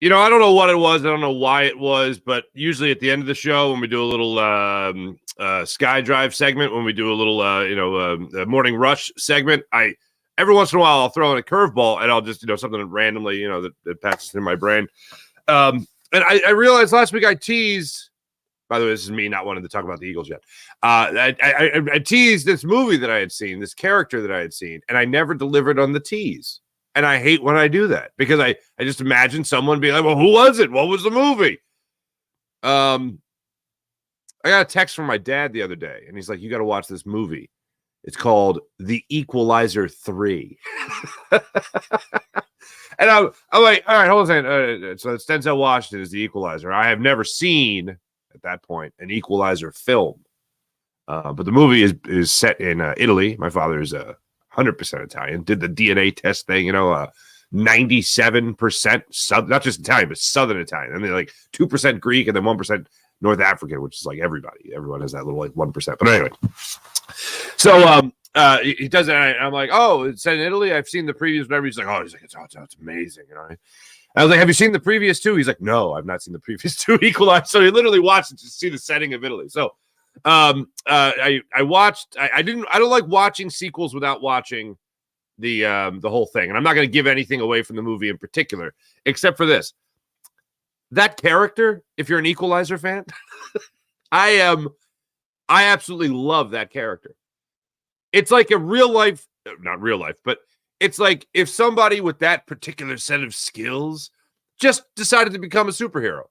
I don't know what it was. I don't know why it was, but usually at the end of the show, when we do a little Sky Drive segment, when we do a little, morning rush segment, every once in a while I'll throw in a curveball and I'll just, something randomly, that passes in my brain. And I realized last week I teased. By the way, this is me not wanting to talk about the Eagles yet. I teased this movie that I had seen, this character that I had seen, and I never delivered on the tease. And I hate when I do that because I just imagine someone being like, well, who was it? What was the movie? I got a text from my dad the other day, and he's like, you got to watch this movie. It's called The Equalizer 3. And I'm like, all right, hold on a second. So it's Denzel Washington is the Equalizer. I have never seen, at that point, an Equalizer film. But the movie is set in Italy. My father is 100% Italian, did the DNA test thing, 97% not just Italian, but Southern Italian. And they're like 2% Greek and then 1% North African, which is like everybody. Everyone has that little like 1%. But anyway, so he does it. And I'm like, oh, it's set in Italy. I've seen the previews, whatever. He's like, it's amazing. I was like, have you seen the previous two? He's like, no, I've not seen the previous two Equalizer. So he literally watched it to see the setting of Italy. So I watched. I don't like watching sequels without watching the whole thing, and I'm not going to give anything away from the movie in particular, except for this. That character, if you're an Equalizer fan, I absolutely love that character. It's like a not real life, but it's like if somebody with that particular set of skills just decided to become a superhero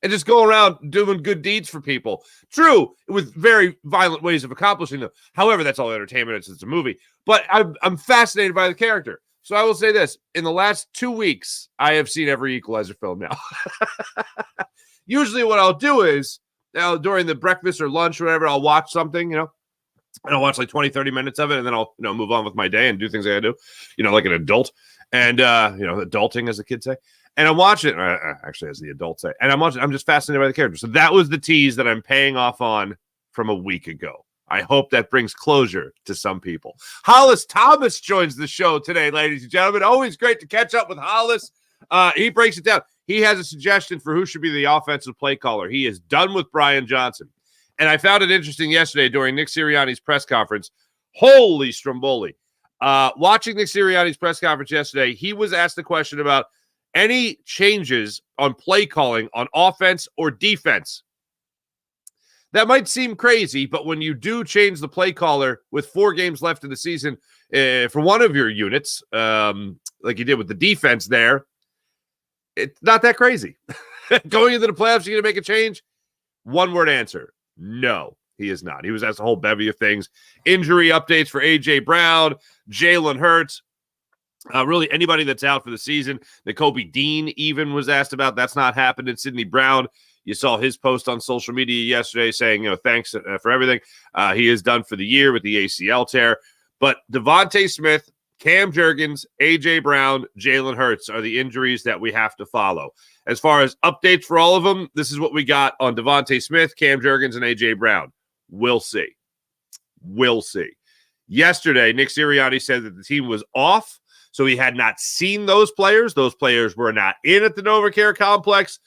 and just go around doing good deeds for people. True, with very violent ways of accomplishing them. However, that's all entertainment. It's a movie. But I'm fascinated by the character. So I will say this. In the last 2 weeks, I have seen every Equalizer film now. Usually what I'll do is, during the breakfast or lunch or whatever, I'll watch something, and I'll watch like 20, 30 minutes of it, and then I'll, move on with my day and do things I gotta do, like an adult. And, adulting, as the kids say. And I'm watching it, actually, as the adults say, and I'm just fascinated by the character. So that was the tease that I'm paying off on from a week ago. I hope that brings closure to some people. Hollis Thomas joins the show today, ladies and gentlemen. Always great to catch up with Hollis. He breaks it down. He has a suggestion for who should be the offensive play caller. He is done with Brian Johnson. And I found it interesting yesterday during Nick Sirianni's press conference. Holy Stromboli. Watching Nick Sirianni's press conference yesterday, he was asked the question about any changes on play calling on offense or defense. That might seem crazy, but when you do change the play caller with 4 games left in the season for one of your units, like you did with the defense there, it's not that crazy. Going into the playoffs, you're going to make a change? One-word answer, no, he is not. He was asked a whole bevy of things. Injury updates for A.J. Brown, Jalen Hurts, really anybody that's out for the season. Nakobe Dean even was asked about. That's not happening. Sidney Brown, you saw his post on social media yesterday saying, thanks for everything. He is done for the year with the ACL tear. But Devontae Smith, Cam Jurgens, A.J. Brown, Jalen Hurts are the injuries that we have to follow. As far as updates for all of them, this is what we got on Devontae Smith, Cam Jurgens, and A.J. Brown. We'll see. We'll see. Yesterday, Nick Sirianni said that the team was off, so he had not seen those players. Those players were not in at the NovaCare complex.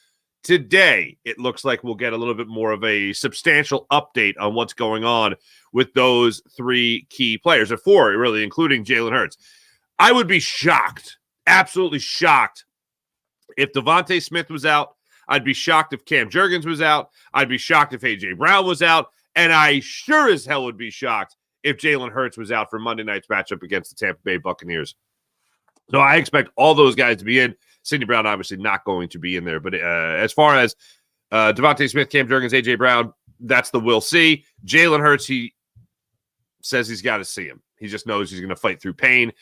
Today, it looks like we'll get a little bit more of a substantial update on what's going on with those 3 key players, or 4, really, including Jalen Hurts. I would be shocked, absolutely shocked, if Devontae Smith was out. I'd be shocked if Cam Jurgens was out. I'd be shocked if A.J. Brown was out. And I sure as hell would be shocked if Jalen Hurts was out for Monday night's matchup against the Tampa Bay Buccaneers. So I expect all those guys to be in. Sidney Brown obviously not going to be in there. But as far as Devontae Smith, Cam Jurgens, A.J. Brown, that's the we'll see. Jalen Hurts, he says he's got to see him. He just knows he's going to fight through pain.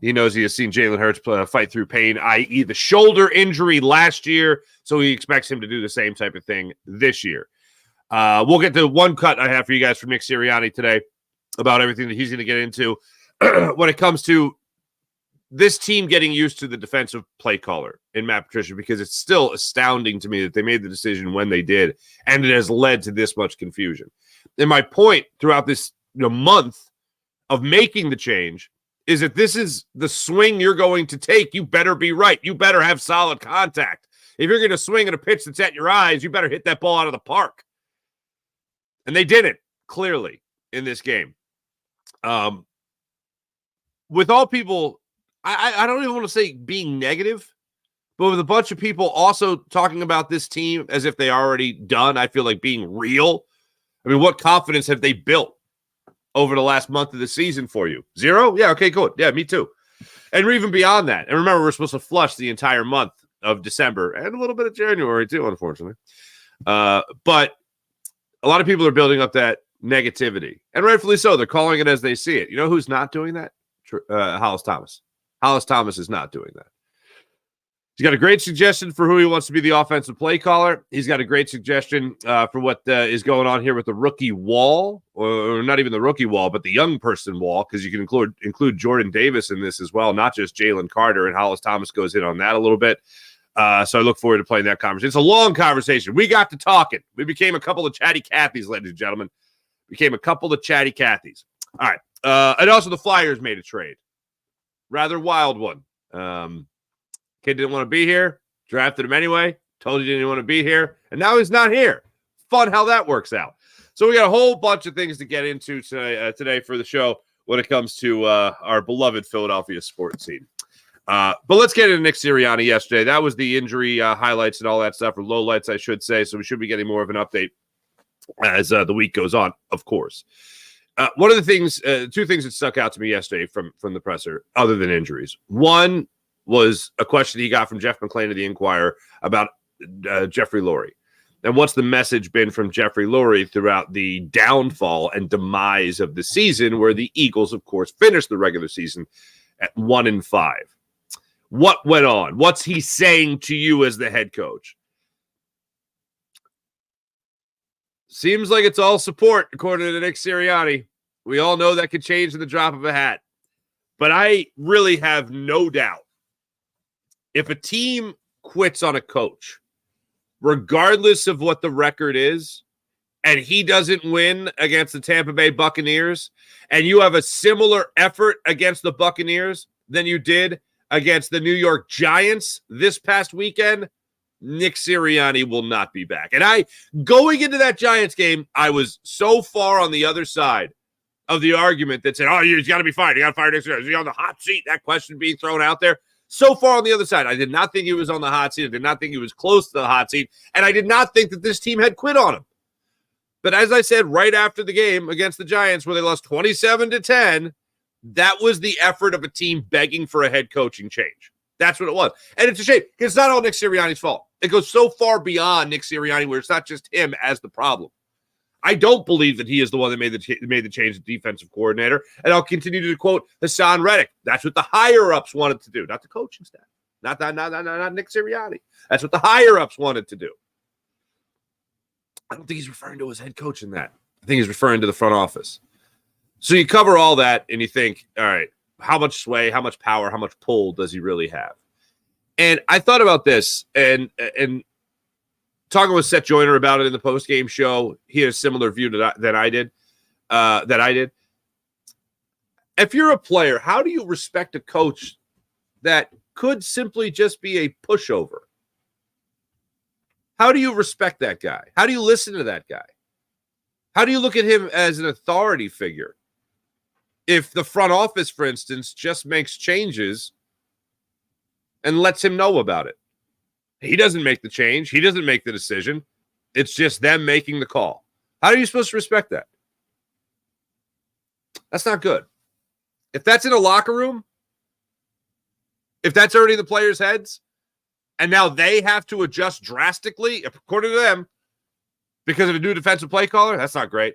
He knows he has seen Jalen Hurts fight through pain, i.e. the shoulder injury last year. So he expects him to do the same type of thing this year. We'll get to one cut I have for you guys from Nick Sirianni today about everything that he's going to get into when it comes to this team getting used to the defensive play caller in Matt Patricia, because it's still astounding to me that they made the decision when they did, and it has led to this much confusion. And my point throughout this month of making the change is that this is the swing you're going to take. You better be right. You better have solid contact. If you're going to swing at a pitch that's at your eyes, you better hit that ball out of the park. And they didn't, clearly, in this game. With all people, I don't even want to say being negative, but with a bunch of people also talking about this team as if they already done, I feel like being real. I mean, what confidence have they built over the last month of the season for you? 0? Yeah, okay, good. Yeah, me too. And even beyond that. And remember, we're supposed to flush the entire month of December and a little bit of January too, unfortunately. But a lot of people are building up that negativity, and rightfully so. They're calling it as they see it. You know who's not doing that? Hollis Thomas. Hollis Thomas is not doing that. He's got a great suggestion for who he wants to be the offensive play caller. He's got a great suggestion for what is going on here with the rookie wall, or not even the rookie wall, but the young person wall, because you can include Jordan Davis in this as well, not just Jalen Carter, and Hollis Thomas goes in on that a little bit. So I look forward to playing that conversation. It's a long conversation. We got to talking. We became a couple of chatty Cathys, ladies and gentlemen. Became a couple of chatty Cathys. All right. And also the Flyers made a trade. Rather wild one. Kid didn't want to be here. Drafted him anyway. Told you didn't want to be here. And now he's not here. Fun how that works out. So we got a whole bunch of things to get into today for the show when it comes to our beloved Philadelphia sports scene. But let's get into Nick Sirianni yesterday. That was the injury highlights and all that stuff, or lowlights, I should say. So we should be getting more of an update as the week goes on, of course. One of the things, 2 things that stuck out to me yesterday from the presser, other than injuries. One was a question he got from Jeff McClain of the Inquirer about Jeffrey Lurie. And what's the message been from Jeffrey Lurie throughout the downfall and demise of the season, where the Eagles, of course, finished the regular season at 1-5. What went on? What's he saying to you as the head coach? Seems like it's all support, according to Nick Sirianni. We all know that could change in the drop of a hat. But I really have no doubt, if a team quits on a coach, regardless of what the record is, and he doesn't win against the Tampa Bay Buccaneers, and you have a similar effort against the Buccaneers than you did against the New York Giants this past weekend, Nick Sirianni will not be back. And going into that Giants game, I was so far on the other side of the argument that said, oh, he's got to be fired. You got to fire Nick Sirianni. Is he on the hot seat? That question being thrown out there. So far on the other side. I did not think he was on the hot seat. I did not think he was close to the hot seat. And I did not think that this team had quit on him. But as I said, right after the game against the Giants, where they lost 27-10, that was the effort of a team begging for a head coaching change. That's what it was. And it's a shame. It's not all Nick Sirianni's fault. It goes so far beyond Nick Sirianni where it's not just him as the problem. I don't believe that he is the one that made the change as defensive coordinator. And I'll continue to quote Hassan Reddick. That's what the higher-ups wanted to do, not the coaching staff. Not Nick Sirianni. That's what the higher-ups wanted to do. I don't think he's referring to his head coach in that. I think he's referring to the front office. So you cover all that and you think, all right, how much sway, how much power, how much pull does he really have? And I thought about this and talking with Seth Joyner about it in the post-game show. He had a similar view than I did. If you're a player, how do you respect a coach that could simply just be a pushover? How do you respect that guy? How do you listen to that guy? How do you look at him as an authority figure? If the front office, for instance, just makes changes and lets him know about it. He doesn't make the change. He doesn't make the decision. It's just them making the call. How are you supposed to respect that? That's not good. If that's in a locker room, if that's already in the players' heads, and now they have to adjust drastically, according to them, because of a new defensive play caller, that's not great.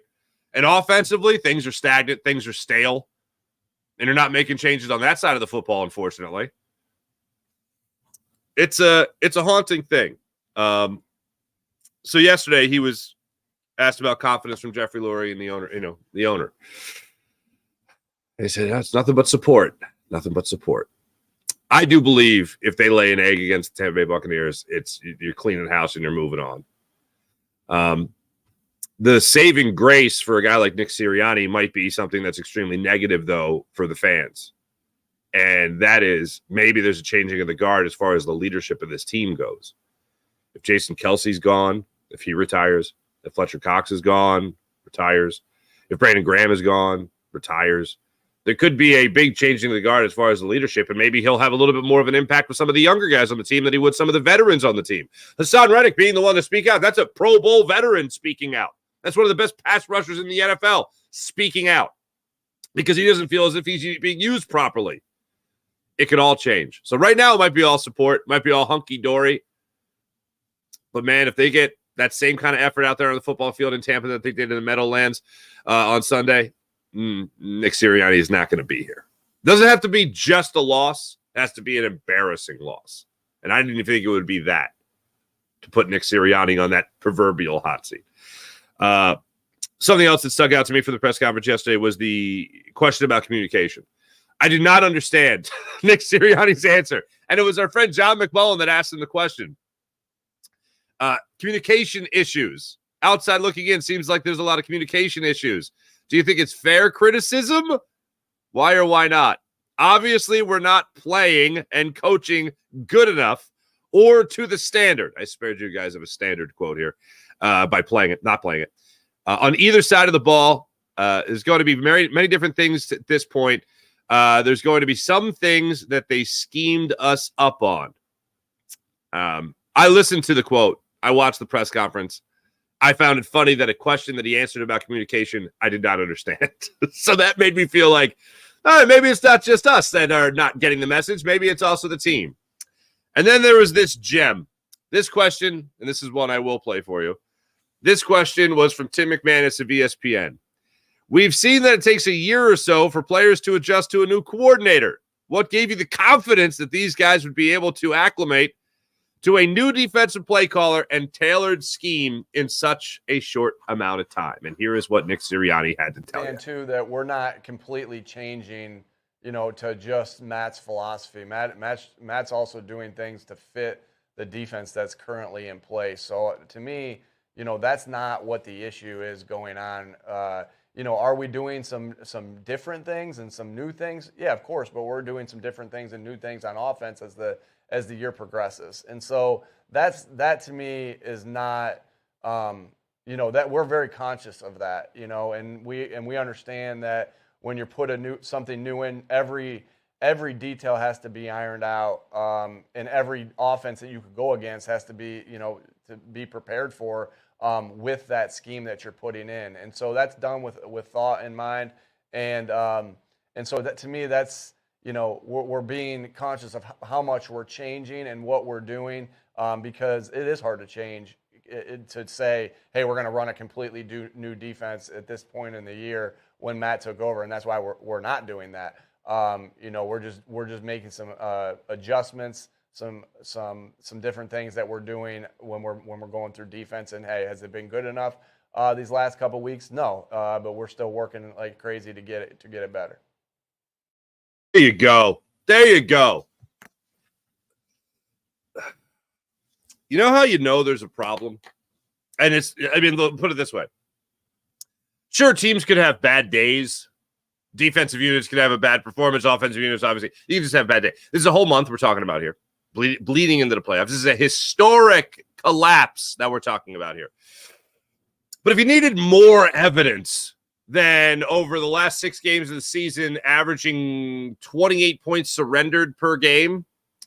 And offensively, things are stagnant, things are stale, and you're not making changes on that side of the football, unfortunately. It's a haunting thing. So yesterday he was asked about confidence from Jeffrey Lurie and the owner. He said, that's nothing but support. Nothing but support. I do believe if they lay an egg against the Tampa Bay Buccaneers, you're cleaning house and you're moving on. The saving grace for a guy like Nick Sirianni might be something that's extremely negative, though, for the fans. And that is maybe there's a changing of the guard as far as the leadership of this team goes. If Jason Kelsey's gone, if he retires, if Fletcher Cox is gone, retires, if Brandon Graham is gone, retires, there could be a big changing of the guard as far as the leadership, and maybe he'll have a little bit more of an impact with some of the younger guys on the team than he would some of the veterans on the team. Hassan Reddick being the one to speak out, that's a Pro Bowl veteran speaking out. That's one of the best pass rushers in the NFL speaking out because he doesn't feel as if he's being used properly. It could all change. So right now it might be all support, might be all hunky-dory. But, man, if they get that same kind of effort out there on the football field in Tampa that they did in the Meadowlands on Sunday, Nick Sirianni is not going to be here. Doesn't have to be just a loss. It has to be an embarrassing loss. And I didn't even think it would be that to put Nick Sirianni on that proverbial hot seat. Something else that stuck out to me for the press conference yesterday was the question about communication. I did not understand Nick Sirianni's answer. And it was our friend John McMullen that asked him the question. Communication issues. Outside looking in, seems like there's a lot of communication issues. Do you think it's fair criticism? Why or why not? Obviously, we're not playing and coaching good enough or to the standard. I spared you guys of a standard quote here by playing it, not playing it. On either side of the ball, there's going to be many different things at this point. There's going to be some things that they schemed us up on. I listened to the quote. I watched the press conference. I found it funny that a question that he answered about communication, I did not understand. So that made me feel like, maybe it's not just us that are not getting the message. Maybe it's also the team. And then there was this gem. This question, and this is one I will play for you. This question was from Tim McManus of ESPN. We've seen that it takes a year or so for players to adjust to a new coordinator. What gave you the confidence that these guys would be able to acclimate to a new defensive play caller and tailored scheme in such a short amount of time? And here is what Nick Sirianni had to tell you. And too, that we're not completely changing, to adjust Matt's philosophy. Matt's also doing things to fit the defense that's currently in place. So to me, that's not what the issue is going on. Are we doing some different things and some new things? Yeah, of course, but we're doing some different things and new things on offense as the year progresses. And so that to me is not, that we're very conscious of that, and we understand that when you put something new in, every detail has to be ironed out, and every offense that you could go against has to be, to be prepared for with that scheme that you're putting in. And so that's done with thought in mind. And so that to me, that's, we're being conscious of how much we're changing and what we're doing, because it is hard to change to say, hey, we're going to run a completely new defense at this point in the year when Matt took over. And that's why we're not doing that. We're just making some adjustments, some different things that we're doing when we're going through defense. And hey, has it been good enough these last couple of weeks? No, but we're still working like crazy to get it better. There you go. There you go. You know how there's a problem? And put it this way. Sure, teams could have bad days. Defensive units could have a bad performance. Offensive units, obviously. You can just have a bad day. This is a whole month we're talking about here. Bleeding into the playoffs. This is a historic collapse that we're talking about here. But if you needed more evidence than over the last 6 games of the season, averaging 28 points surrendered per game,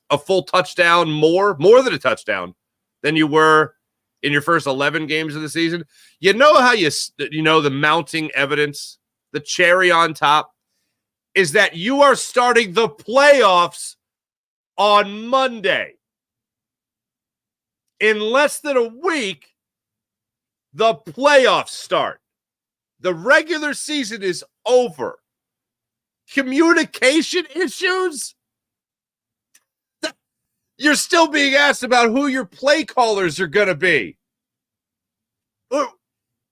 a full touchdown more than a touchdown than you were in your first 11 games of the season, how the mounting evidence, the cherry on top, is that you are starting the playoffs on Monday. In less than a week, the playoffs start. The regular season is over. Communication issues? You're still being asked about who your play callers are going to be.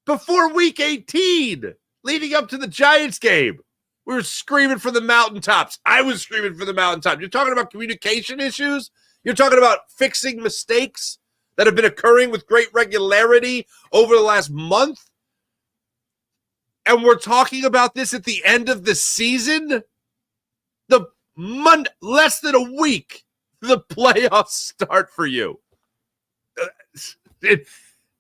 Before week 18, leading up to the Giants game, we were screaming from the mountaintops. I was screaming from the mountaintops. You're talking about communication issues? You're talking about fixing mistakes that have been occurring with great regularity over the last month? And we're talking about this at the end of the season? Less than a week, the playoffs start for you.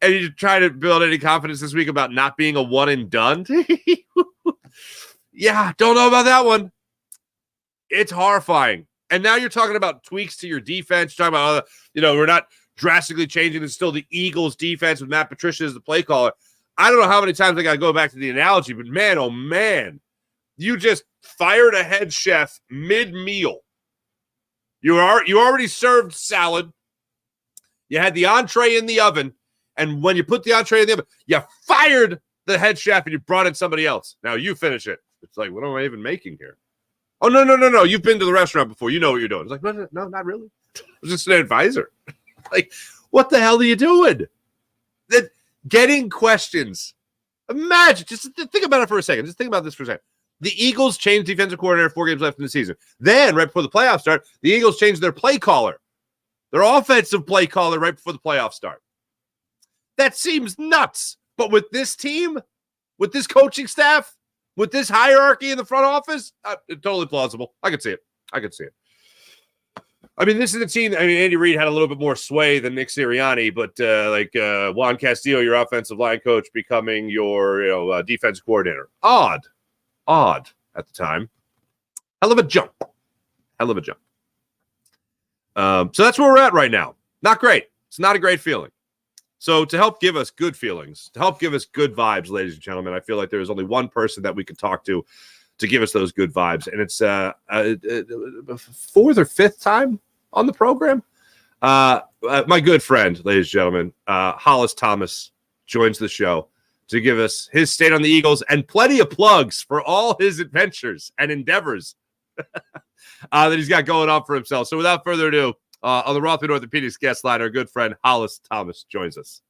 And you try to build any confidence this week about not being a one and done. Yeah, don't know about that one. It's horrifying. And now you're talking about tweaks to your defense. You're talking about, we're not drastically changing. It's still the Eagles defense with Matt Patricia as the play caller. I don't know how many times I got to go back to the analogy, but man, oh man, you just fired a head chef mid-meal. You already served salad. You had the entree in the oven. And when you put the entree in the oven, you fired the head chef and you brought in somebody else. Now you finish it. It's like, what am I even making here? Oh, no. You've been to the restaurant before. You know what you're doing. It's like, no, not really. I was just an advisor. Like, what the hell are you doing? Getting questions. Imagine, just think about it for a second. Just think about this for a second. The Eagles changed defensive coordinator 4 games left in the season. Then, right before the playoffs start, the Eagles changed their play caller, their offensive play caller right before the playoffs start. That seems nuts. But with this team, with this coaching staff, with this hierarchy in the front office, totally plausible. I could see it. I mean, this is a team. Andy Reid had a little bit more sway than Nick Sirianni, but Juan Castillo, your offensive line coach, becoming your defense coordinator. Odd at the time. Hell of a jump. So that's where we're at right now. Not great. It's not a great feeling. So to help give us good feelings, to help give us good vibes, ladies and gentlemen, I feel like there is only one person that we can talk to give us those good vibes. And it's 4th or 5th time on the program. My good friend, ladies and gentlemen, Hollis Thomas joins the show to give us his state on the Eagles and plenty of plugs for all his adventures and endeavors that he's got going on for himself. So without further ado, on the Rothman Orthopedics guest line, our good friend Hollis Thomas joins us.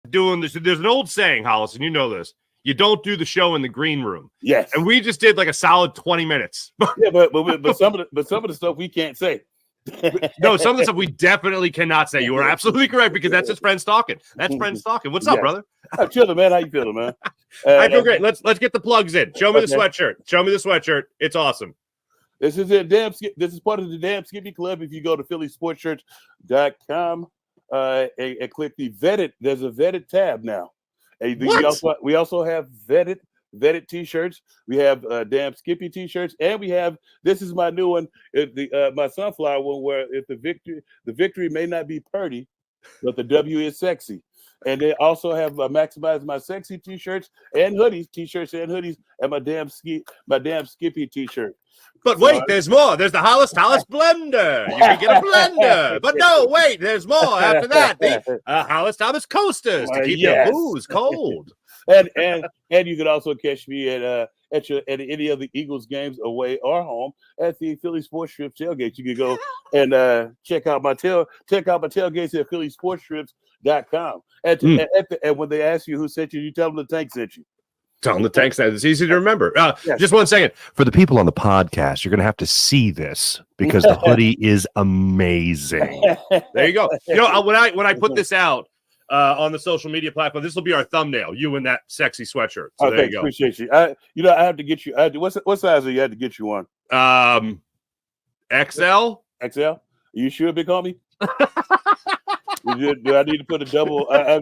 Doing this, there's an old saying, Hollis, and you know this. You don't do the show in the green room. Yes. And we just did like a solid 20 minutes. Yeah, but some of the stuff we can't say. No, some of the stuff we definitely cannot say. You are absolutely correct, because that's his friends talking. What's up, brother? I'm chilling, man. How you feeling, man? I feel great. Let's get the plugs in. Show me the sweatshirt. It's awesome. This is This is part of the Damn Skippy Club. If you go to phillysportshirts.com and click the vetted, there's a vetted tab now. And we also have vetted t-shirts. We have Damn Skippy t-shirts, and we have, this is my new one, my sunflower one, where if the victory may not be pretty, but the W is sexy. And they also have Maximize My Sexy t-shirts and hoodies, t-shirts and hoodies, and my damn Skippy t-shirt. But wait, there's more. There's the Hollis blender. You can get a blender. But no, wait, there's more after that. The Hollis Thomas coasters to keep your booze cold. And you can also catch me at any of the Eagles games, away or home, at the Philly Sports Strips tailgate. You can go and check out my tailgates at phillysportstrips.com. And when they ask you who sent you, you tell them the tank sent you. Tell them the tank sent. It's easy to remember. Just 1 second. For the people on the podcast, you're going to have to see this because the hoodie is amazing. There you go. When I put this out on the social media platform, this will be our thumbnail. You in that sexy sweatshirt. So there you go. Appreciate you. I have to get you. What size are you had to get you one? XL. XL. Are you sure, big homie? Do I need to put a double? I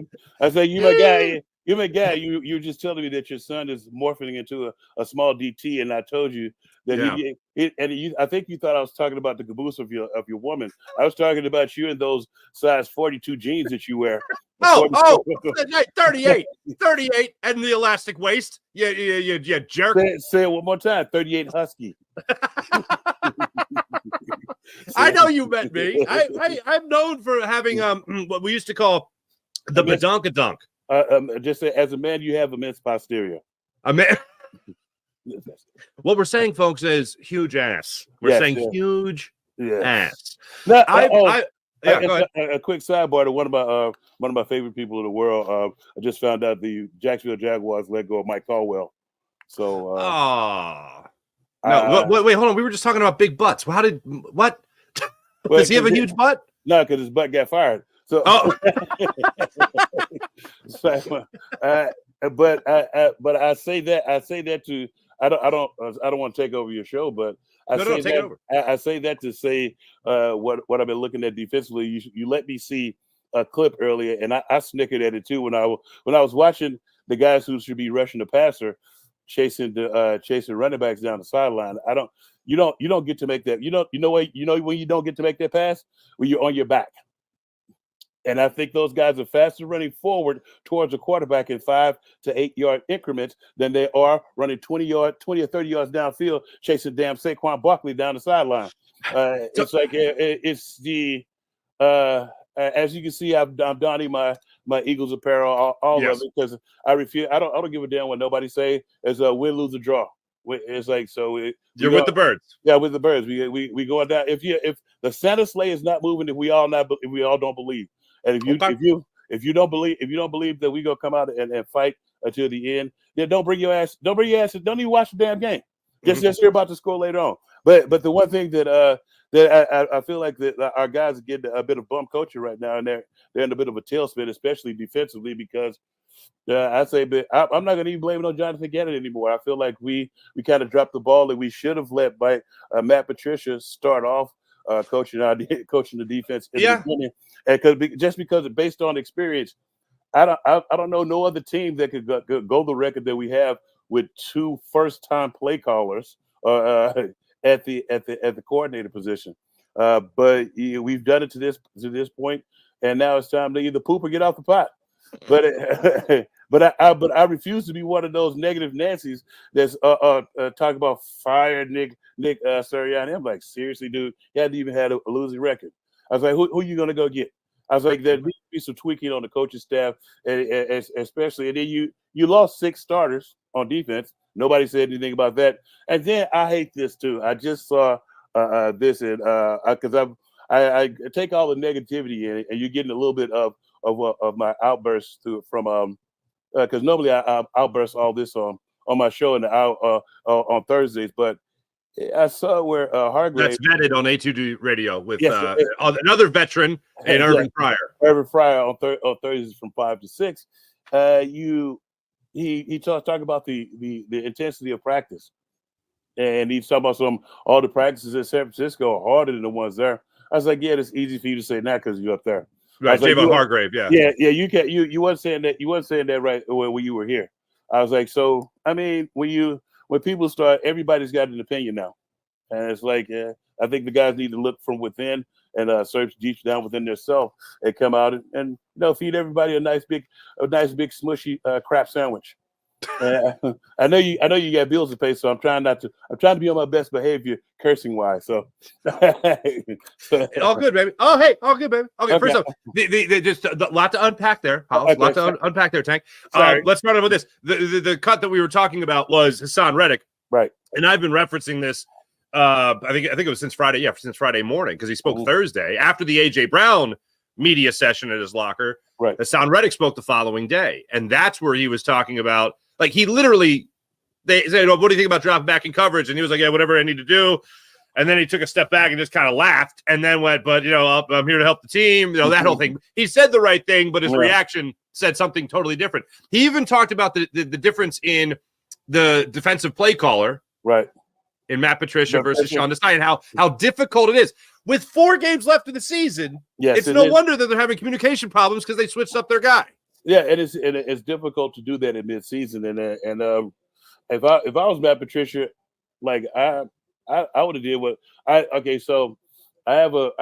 say you my guy. You're my guy. You're just telling me that your son is morphing into a small DT, and I told you that I think you thought I was talking about the caboose of your woman. I was talking about you and those size 42 jeans that you wear. 38, and the elastic waist. Yeah, jerk. Say it one more time. 38 husky. I know you met me. I'm known for having what we used to call the badonkadunk. Just say, as a man, you have immense posterior. A man. What we're saying, folks, is huge ass. We're saying huge ass. Now, go ahead. A quick sidebar to one of my favorite people in the world. I just found out the Jacksonville Jaguars let go of Mike Caldwell. So, no, wait, hold on. We were just talking about big butts. What? Does he have a huge butt? No, because his butt got fired. So, but I say that I don't want to take over your show, but I No, take it over. I say that to say what I've been looking at defensively. You let me see a clip earlier, and I snickered at it too when I was watching the guys who should be rushing the passer, chasing running backs down the sideline. You don't get to make that. You know when you don't get to make that pass when you're on your back. And I think those guys are faster running forward towards the quarterback in 5 to 8 yard increments than they are running 20 or 30 yards downfield, chasing damn Saquon Barkley down the sideline. It's like it's the as you can see, I'm donning my Eagles apparel, all Yes. of it, because I refuse. I don't give a damn what nobody say. It's a win, lose, or draw. It's like You're with the Birds. Yeah, with the Birds. We going down. If the Santa sleigh is not moving, if we all don't believe. And if you don't believe that we gonna come out and fight until the end, then don't bring your ass. Don't even watch the damn game. Just hear about the score later on. But the one thing that I feel like that our guys are getting a bit of bum coaching right now, and they're in a bit of a tailspin, especially defensively, because I say, but I'm not gonna even blame it on Jonathan Gannon anymore. I feel like we kind of dropped the ball, and we should have let Matt Patricia start off coaching the defense in the beginning. And because based on experience, I don't know no other team that could go the record that we have with 2 first-time play callers at the coordinator position. But we've done it to this point, and now it's time to either poop or get off the pot. But I refuse to be one of those negative Nancy's that's talk about fire Nick Sirianni. I'm like, seriously, dude, he hadn't even had a losing record. I was like, who you gonna go get? I was like, there needs to be some tweaking on the coaching staff, and especially, and then you lost 6 starters on defense. Nobody said anything about that. And then I hate this too. I just saw this, and because I take all the negativity in it, and you're getting a little bit of my outbursts from because normally I outburst all this on my show and on Thursdays, but I saw where Hargrave. That's vetted on A2D Radio with another veteran and Irvin Fryer. Irvin Fryer on Thursdays from 5 to 6. He talked about the intensity of practice, and he's talking about all the practices in San Francisco are harder than the ones there. I was like, yeah, it's easy for you to say now because you're up there. Right, Javon Hargrave, yeah. You can't. You weren't saying that. You weren't saying that right when you were here. I was like, so I mean, when people start, everybody's got an opinion now, and it's like, I think the guys need to look from within and search deep down within themselves and come out and feed everybody a nice big smushy crap sandwich. I know you got bills to pay, so I'm trying to be on my best behavior cursing wise. So all good, baby. Oh, hey, all good, baby. Okay. First off, just a lot to unpack there. A lot to unpack there, Tank. Let's start off with this. The cut that we were talking about was Hassan Reddick, right? And I've been referencing this. I think it was since Friday. Yeah, since Friday morning, because he spoke Thursday after the AJ Brown media session at his locker. Right. Hassan Reddick spoke the following day, and that's where he was talking about. Like, he literally, they said, what do you think about dropping back in coverage? And he was like, yeah, whatever I need to do. And then he took a step back and just kind of laughed and then went, but, I'm here to help the team. That whole thing. He said the right thing, but his reaction said something totally different. He even talked about the difference in the defensive play caller. Right. In Matt Patricia versus Sean Desai, and how difficult it is. With 4 games left in the season, it's no wonder that they're having communication problems because they switched up their guy. Yeah, it's difficult to do that in midseason, and if I was Matt Patricia, like I would have did what so I have a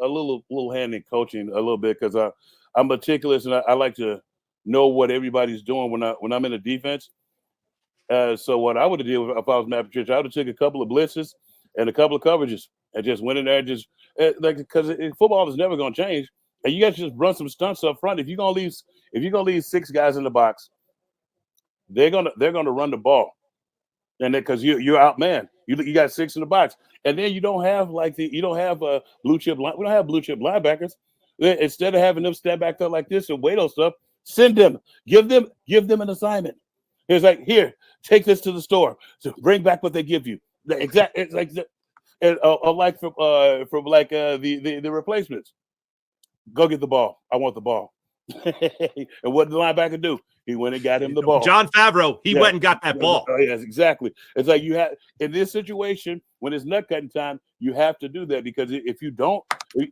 little hand in coaching a little bit because I'm meticulous and I like to know what everybody's doing when I'm in the defense. So what I would have did if I was Matt Patricia, I would have took a couple of blitzes and a couple of coverages and just went in there and just because football is never going to change. And you guys just run some stunts up front. If you're gonna leave 6 guys in the box, they're gonna run the ball, and because you're out man, you got 6 in the box, and then you don't have blue chip. We don't have blue chip linebackers. Instead of having them step back there like this and wait on stuff, send them, give them an assignment. It's like, here, take this to the store, so bring back what they give you. It's like the replacements. Go get the ball. I want the ball. And what did the linebacker do? He went and got him the ball. John Favreau, he went and got that ball. Oh, yes, exactly. It's like you have in this situation when it's nut cutting time, you have to do that because if you don't,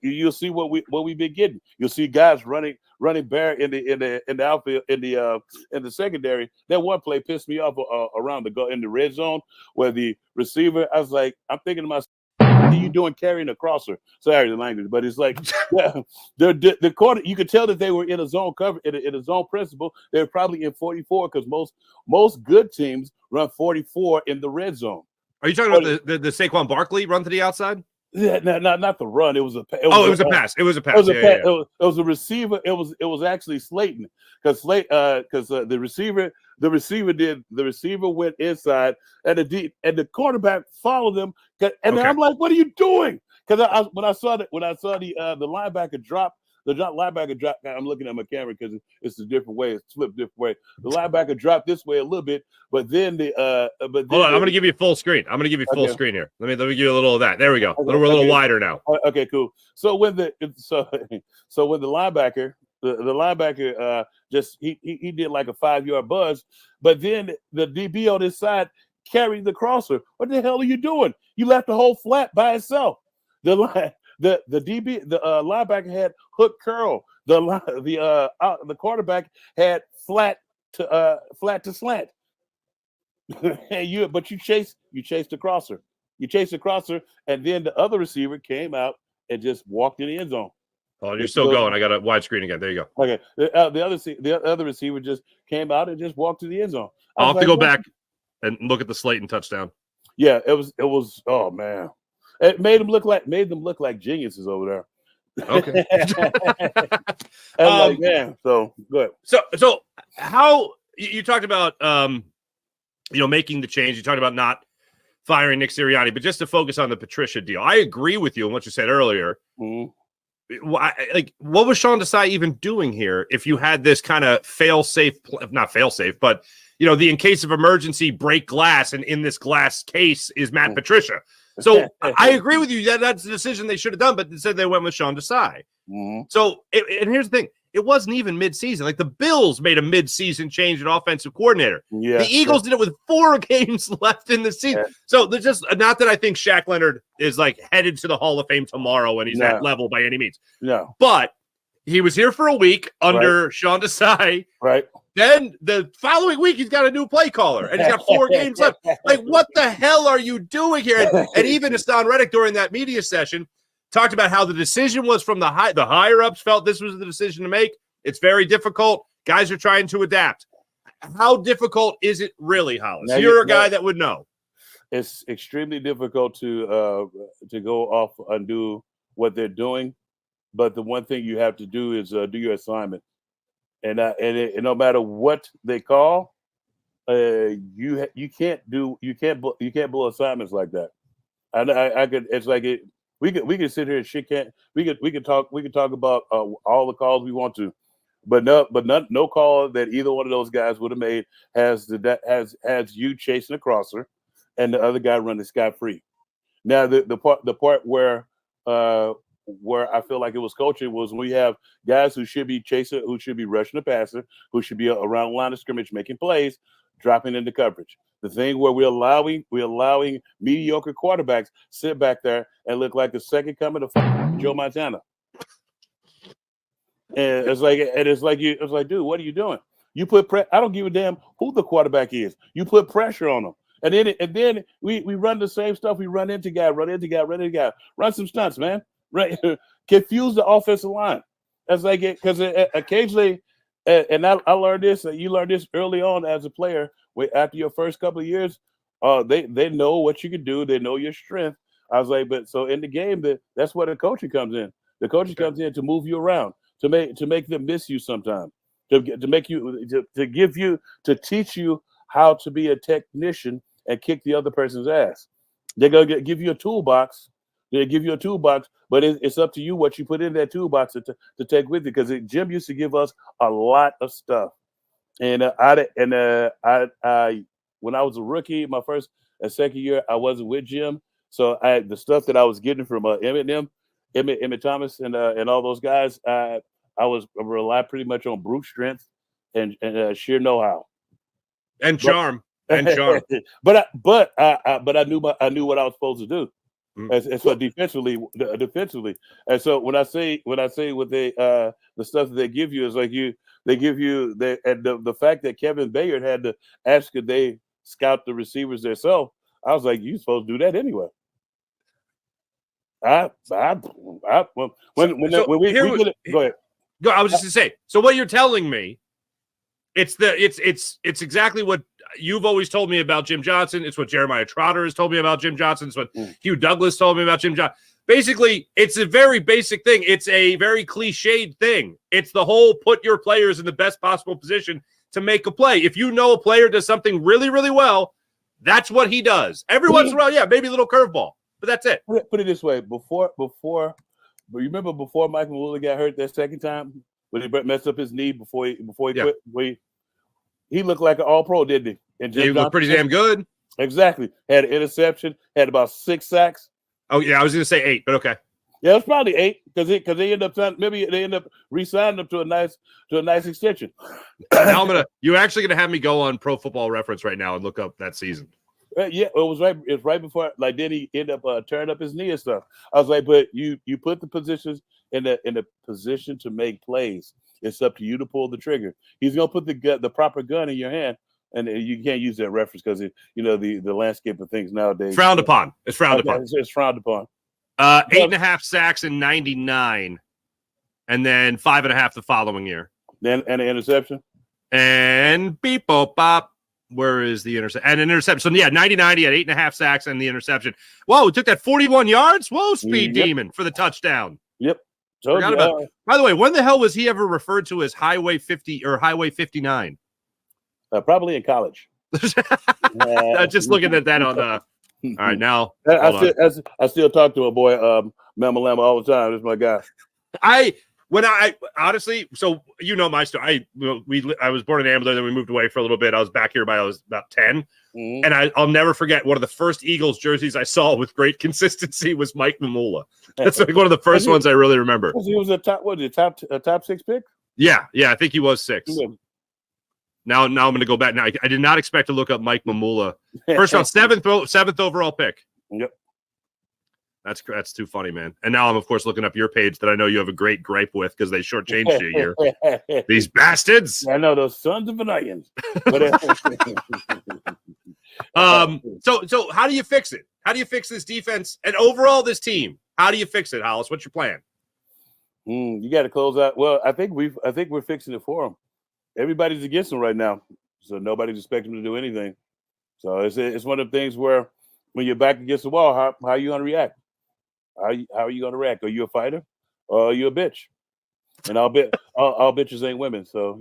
you'll see what we've been getting. You'll see guys running bare in the outfield in the secondary. That one play pissed me off around in the red zone where the receiver. I was like, I'm thinking to myself, what are you doing carrying a crosser? Sorry the language, but it's like the quarter. You could tell that they were in a zone cover in a zone principle. They were probably in 44 because most good teams run 44 in the red zone. Are you talking about the Saquon Barkley run to the outside? Yeah, not the run. It was a pass. It was a pass. It was a pass. It was a receiver. It was actually Slayton because the receiver went inside and the quarterback followed him. And I'm like, what are you doing? Because when I saw the linebacker drop. The linebacker dropped. I'm looking at my camera because it's a different way. It's flipped a different way. The linebacker dropped this way a little bit, but then hold on, I'm going to give you full screen. I'm going to give you full screen here. Let me give you a little of that. There we go. We're a little wider now. Okay, cool. So when the linebacker, the linebacker just he did like a 5-yard buzz, but then the DB on his side carried the crosser. What the hell are you doing? You left the whole flat by itself. The DB, the linebacker had hook curl. The quarterback had flat to slant. But you chased the crosser. You chased the crosser, and then the other receiver came out and just walked in the end zone. Oh, you're still going. I got a wide screen again. There you go. Okay. The other receiver just came out and just walked to the end zone. I'll have to go back and look at the Slayton touchdown. Yeah, it was. Oh man. It made them look like geniuses over there. Okay. Like, man, so good. So how you talked about making the change. You talked about not firing Nick Sirianni, but just to focus on the Patricia deal. I agree with you on what you said earlier. Mm-hmm. What was Sean Desai even doing here if you had this kind of not fail safe, but the in case of emergency break glass, and in this glass case is Matt Patricia. So I agree with you that that's the decision they should have done, but instead they went with Sean Desai. Mm-hmm. So, and here's the thing. It wasn't even mid-season. Like the Bills made a mid-season change at offensive coordinator. Yeah, the Eagles did it with 4 games left in the season. Yeah. So there's just not that I think Shaq Leonard is like headed to the Hall of Fame tomorrow and he's that level by any means. No. But he was here for a week under Sean Desai. Right. Then the following week, he's got a new play caller, and he's got 4 games left. Like, what the hell are you doing here? And even Hassan Reddick during that media session talked about how the decision was from the higher-ups felt this was the decision to make. It's very difficult. Guys are trying to adapt. How difficult is it really, Hollis? You're a guy that would know. It's extremely difficult to go off and do what they're doing, but the one thing you have to do is do your assignment. And no matter what they call, you can't blow assignments like that. I could. It's like it. We could sit here and shit can't. We could talk about all the calls we want to, but no call that either one of those guys would have made has you chasing a crosser, and the other guy running scot free. Now the part where I feel like it was coaching was we have guys who should be chasing, who should be rushing the passer, who should be around the line of scrimmage making plays, dropping into coverage. The thing where we're allowing mediocre quarterbacks sit back there and look like the second coming of Joe Montana. And it's like, dude, what are you doing? You put I don't give a damn who the quarterback is. You put pressure on them. And then we run the same stuff. We run into guy. Run some stunts, man. Right, confuse the offensive line. That's like it because occasionally, and I learned this. You learned this early on as a player. After your first couple of years, they know what you can do. They know your strength. I was like, but so in the game, that's where the coaching comes in. The coaching comes in to move you around, to make them miss you sometimes, to teach you how to be a technician and kick the other person's ass. They're gonna give you a toolbox. They give you a toolbox, but it's up to you what you put in that toolbox to take with you. Because Jim used to give us a lot of stuff, and I when I was a rookie, my first and second year, I wasn't with Jim, so the stuff that I was getting from Emmett Thomas and all those guys, rely pretty much on brute strength and sheer know-how and charm. And charm. but I knew what I was supposed to do. As for defensively, and so when I say what they the stuff that they give you is like they give you the fact that Kevin Bayard had to ask could they scout the receivers themselves. I was like, you supposed to do that anyway. When we go ahead. I was just gonna say. So what you're telling me, it's exactly what you've always told me about Jim Johnson. It's what Jeremiah Trotter has told me about Jim Johnson. It's what Hugh Douglas told me about Jim Johnson. Basically, it's a very basic thing. It's a very cliched thing. It's the whole put your players in the best possible position to make a play. If you know a player does something really, really well, that's what he does. Every once in a while, yeah, maybe a little curveball, but that's it. Put it this way: before, remember before Mike Mamula got hurt that second time when he messed up his knee before he quit. He looked like an All-Pro, didn't he? And he looked pretty damn good. Exactly. Had an interception. Had about 6 sacks. Oh yeah, I was going to say 8, but okay. Yeah, it was probably 8 because they end up re-signing him to a nice extension. Now you're actually going to have me go on Pro Football Reference right now and look up that season. Yeah, it was right. It's right before. Like, then he end up turning up his knee and stuff. I was like, but you put the positions in the position to make plays. It's up to you to pull the trigger. He's gonna put the proper gun in your hand, and you can't use that reference because the landscape of things nowadays frowned upon. It's frowned upon. It's frowned upon. 8.5 sacks in '99, and then 5.5 the following year. Then and an interception. And beep bop. Where is the interception? And an interception. So yeah, 90 he had 8.5 sacks and the interception. Whoa, we took that 41 yards. Whoa, speed demon for the touchdown. Yep. By the way, when the hell was he ever referred to as Highway 50 or Highway 59? Probably in college. Just looking at that on all right, now I still talk to a boy, Mama Lama, all the time. That's my guy. I honestly, so you know my story. I was born in Ambler, then we moved away for a little bit. I was back here by I was about 10. And I'll never forget one of the first Eagles jerseys I saw with great consistency was Mike Mamula. That's like one of the first ones I really remember. He was a top 6 pick? Yeah, I think he was 6. Yeah. Now I'm going to go back. Now I did not expect to look up Mike Mamula. First round, 7th overall pick. Yep. That's too funny, man. And now I'm, of course, looking up your page that I know you have a great gripe with because they shortchanged you here. These bastards. I know, those sons of an onions. So how do you fix it? How do you fix this defense and overall this team? How do you fix it, Hollis? What's your plan? You got to close out. Well, I think we're fixing it for them. Everybody's against them right now, so nobody's expecting them to do anything. So it's one of the things where when you're back against the wall, how are you going to react? How are you going to react? Are you a fighter or are you a bitch? And all bitches ain't women, so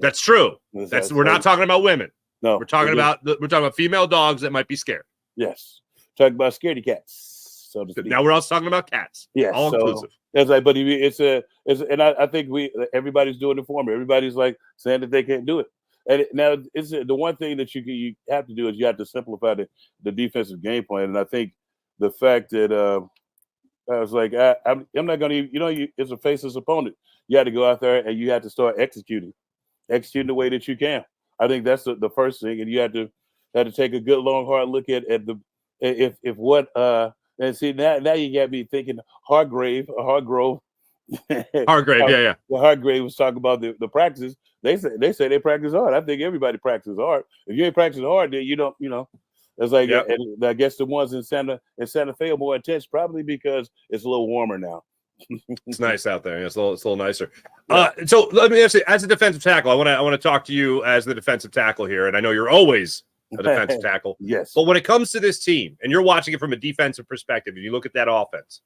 that's true. We're not talking about women. No, we're talking about female dogs that might be scared. Yes, talking about scaredy cats. So to speak. Now we're also talking about cats. Yes, all inclusive. It's like, but and I think everybody's doing it for me. Everybody's like saying that they can't do it. And now it's the one thing that you have to do is you have to simplify the defensive game plan. And I think the fact that I was like, I'm not going to, it's a faceless opponent. You have to go out there and you have to start executing the way that you can. I think that's the first thing. And you have to take a good, long, hard look at and see, now you got me thinking Hargrove. Hargrave, yeah. Well, Hargrave was talking about the practices. They say they practice hard. I think everybody practices hard. If you ain't practicing hard, then you don't, It's like, and I guess the ones in Santa Fe are more intense, probably because it's a little warmer now. It's nice out there. It's a little nicer. Yeah. So let me ask you, as a defensive tackle, I want to talk to you as the defensive tackle here, and I know you're always a defensive tackle. Yes. But when it comes to this team, and you're watching it from a defensive perspective, and you look at that offense,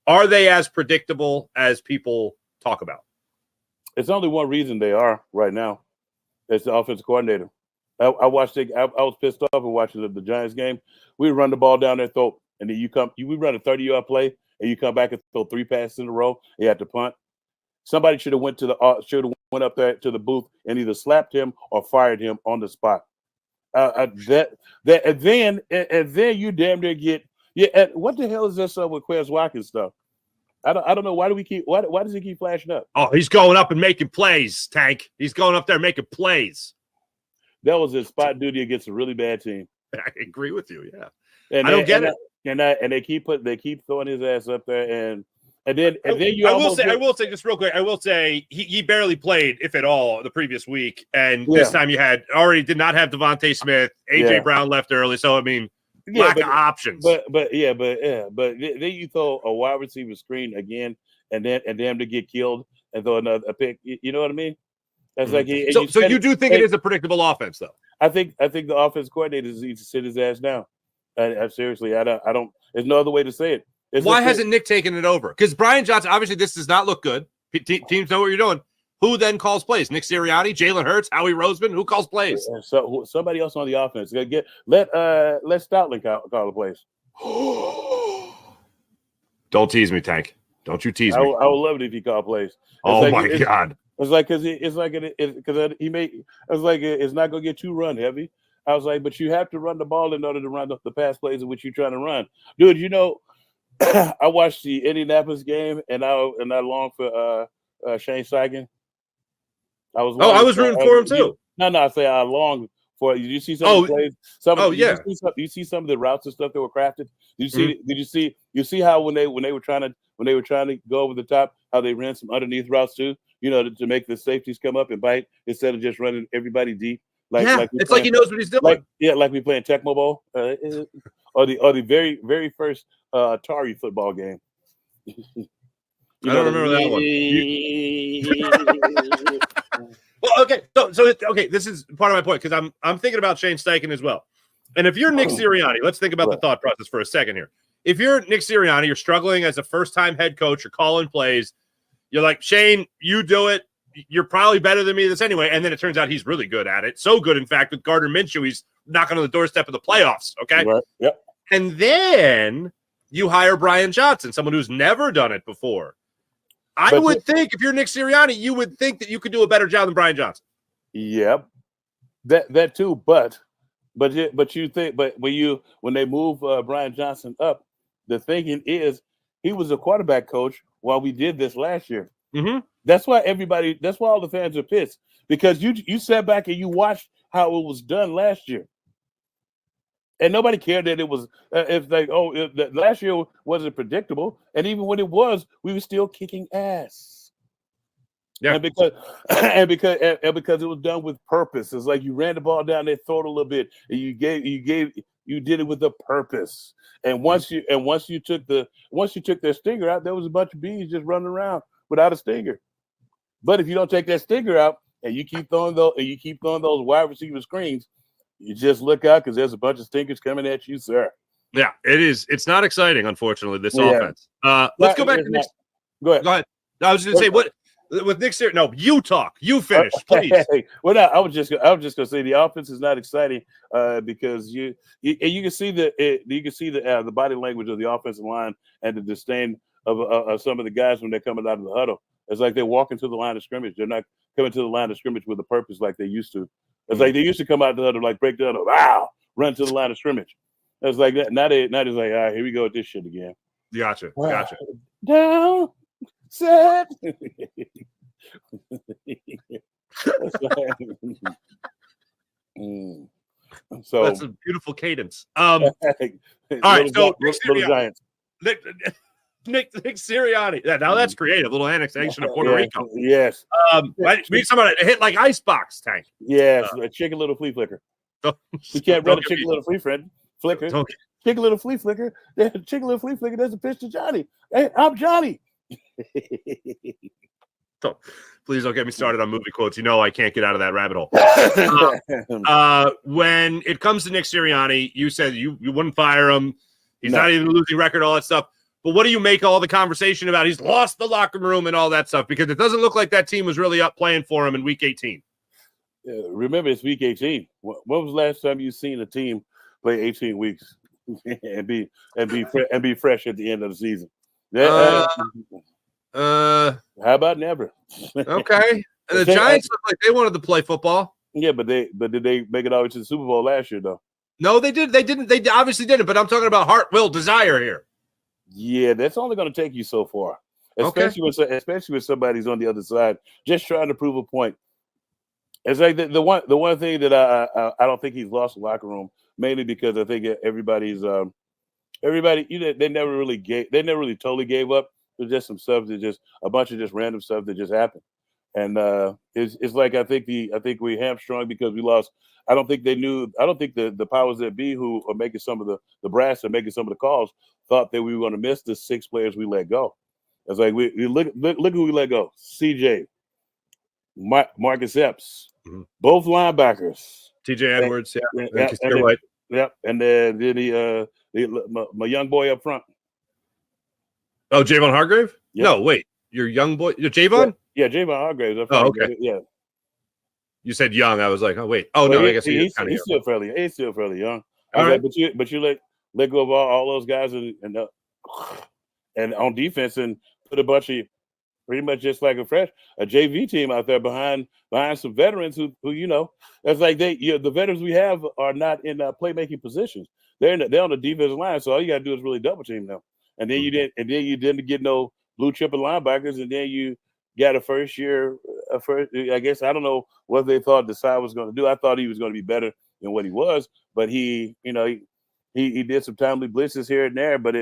are they as predictable as people talk about? It's only one reason they are right now. It's the offensive coordinator. I watched it. I was pissed off and watching the Giants game. We run the ball down their throat, and then we run a 30-yard play, and you come back and throw 3 passes in a row. You have to punt. Somebody should have went up there to the booth and either slapped him or fired him on the spot. And then you damn near get. Yeah, what the hell is this with Quez Watkins stuff? I don't know why does he keep flashing up? Oh, he's going up and making plays, Tank. He's going up there making plays. That was his spot duty against a really bad team. I agree with you. Yeah, And I don't get it. And they keep throwing his ass up there, and then I will say just real quick. I will say he barely played, if at all, the previous week, and this time you did not have Devontae Smith. AJ Brown left early, so I mean, lack of options. But then you throw a wide receiver screen again, and them to get killed and throw another pick. You know what I mean? That's like so you do think it is a predictable offense, though? I think the offense coordinator needs to sit his ass down. I seriously, I don't. There's no other way to say it. Why hasn't Nick taken it over? Because Brian Johnson, obviously, this does not look good. Teams know what you're doing. Who then calls plays? Nick Sirianni, Jalen Hurts, Howie Roseman. Who calls plays? So somebody else on the offense. Let Stoutland call the plays. Don't tease me, Tank. Don't you tease me. I would love it if he called plays. My God. It's like because it's not gonna get too run heavy. I was like, but you have to run the ball in order to run the pass plays in which you're trying to run, dude. You know, I watched the Indianapolis game and I longed for Shane Steichen. I was rooting for him too. No, I say I longed for. Did you see some of the plays? You see some of the routes and stuff that were crafted. Did you see how when they were trying to go over the top, how they ran some underneath routes too? You know, to make the safeties come up and bite instead of just running everybody deep. It's like he knows what he's doing. Like we playing Tecmo Bowl, or the very very first Atari football game. I don't remember that one. Well, okay, so this is part of my point because I'm thinking about Shane Steichen as well. And if you're Nick Sirianni, let's think about the thought process for a second here. If you're Nick Sirianni, you're struggling as a first-time head coach, you're calling plays. You're like, Shane, you do it. You're probably better than me at this anyway. And then it turns out he's really good at it. So good, in fact, with Gardner Minshew, he's knocking on the doorstep of the playoffs. Okay. Right. Yep. And then you hire Brian Johnson, someone who's never done it before. I would think if you're Nick Sirianni, you would think that you could do a better job than Brian Johnson. Yep. That too. But you think, when they move Brian Johnson up, the thinking is he was a quarterback coach while we did this last year. Mm-hmm. That's why all the fans are pissed, because you sat back and you watched how it was done last year, and nobody cared that it was. Last year wasn't predictable, and even when it was, we were still kicking ass. Yeah, and because it was done with purpose. It's like you ran the ball down their throat a little bit, and you did it with a purpose. And once you took their stinger out, there was a bunch of bees just running around without a stinger. But if you don't take that stinger out and you keep throwing those wide receiver screens, you just look out because there's a bunch of stinkers coming at you, sir. Yeah, it is. It's not exciting, unfortunately, this offense. Let's go back to Nick. Go ahead. I was going to say what with Nick Sirianni. No, you talk. You finish, please. I was just going to say the offense is not exciting because you can see the body language of the offensive line and the disdain of some of the guys when they're coming out of the huddle. It's like they're walking to the line of scrimmage. They're not coming to the line of scrimmage with a purpose like they used to. It's like they used to come out of the huddle, like break the huddle, run to the line of scrimmage. It's like that. Now it's like, all right, here we go with this shit again. Gotcha. Down, set. So that's a beautiful cadence. All right, so little Giants. Nick Sirianni. Now that's creative. Little annexation of Puerto Rico. Yes. We need someone to hit like icebox Tank. Yes, a chicken little flea flicker. You can't run a chicken little flea flicker. Chicken little flea flicker. Chicken little flea flicker doesn't pitch to Johnny. Hey, I'm Johnny. Please don't get me started on movie quotes. You know I can't get out of that rabbit hole. When it comes to Nick Sirianni, you said you wouldn't fire him. He's not even a losing record, all that stuff. But what do you make all the conversation about? He's lost the locker room and all that stuff, because it doesn't look like that team was really up playing for him in Week 18. Remember, it's Week 18. When was the last time you seen a team play 18 weeks and be fresh at the end of the season? How about never? Okay. And the Giants look like they wanted to play football. Yeah, but did they make it all the way to the Super Bowl last year though? No, they didn't. They didn't. They obviously didn't. But I'm talking about heart, will, desire here. Yeah, that's only going to take you so far. especially when somebody's on the other side, just trying to prove a point. It's like the one thing that I don't think he's lost the locker room, mainly because I think everybody they never really totally gave up. There's just some stuff that just a bunch of just random stuff that just happened. And it's like I think we hamstrung because we lost. I don't think the powers that be who are making some of the brass and making some of the calls thought that we were going to miss the 6 players we let go. It's like we look who we let go. CJ, Marcus Epps, both linebackers. TJ Edwards, Yep, and then my young boy up front. Oh, Javon Hargrave? Yep. No, wait. Your young boy, Javon? Yeah, Javon Hargrave. Oh, okay. Yeah. You said young. I was like, oh wait. Oh, well, no, I guess he's still fairly young. All right. But you let go of all those guys and on defense and put a bunch of pretty much just like a JV team out there behind some veterans who it's like the veterans we have are not in playmaking positions. They're on the defensive line, so all you got to do is really double team them. And then you didn't get no blue chip linebackers, and then you got a first. I guess I don't know what they thought Desai was going to do. I thought he was going to be better than what he was, but he did some timely blitzes here and there. But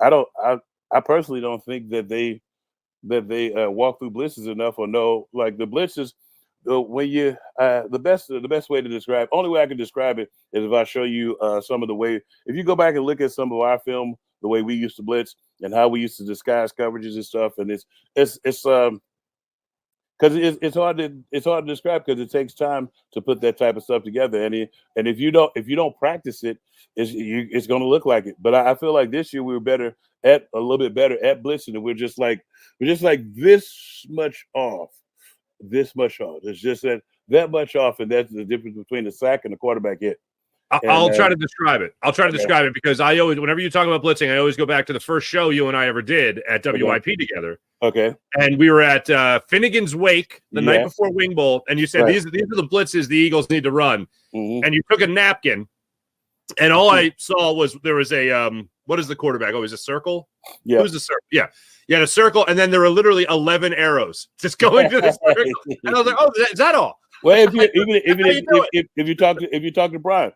I personally don't think that they walk through blitzes enough or know like the blitzes. When you the best way to describe, only way I can describe it is if I show you some of the way. If you go back and look at some of our film, the way we used to blitz and how we used to disguise coverages and stuff, and it's because it's hard to describe because it takes time to put that type of stuff together, and if you don't practice it, it's going to look like it. But I feel like this year we were a little bit better at blitzing, and we're just like this much off. It's just that much off, and that's the difference between the sack and the quarterback hit. I'll try to describe it. Describe it because I always, whenever you talk about blitzing, I always go back to the first show you and I ever did at WIP together. Okay. And we were at Finnegan's Wake the night before Wing Bowl, and you said these are the blitzes the Eagles need to run. Mm-hmm. And you took a napkin, and all I saw was there was a what is the quarterback? Oh, is a circle? Yeah. Who's the circle? Yeah. You had a circle, and then there were literally 11 arrows just going to the circle. And I was like, "Oh, is that all?" Well, if you talk to Brian,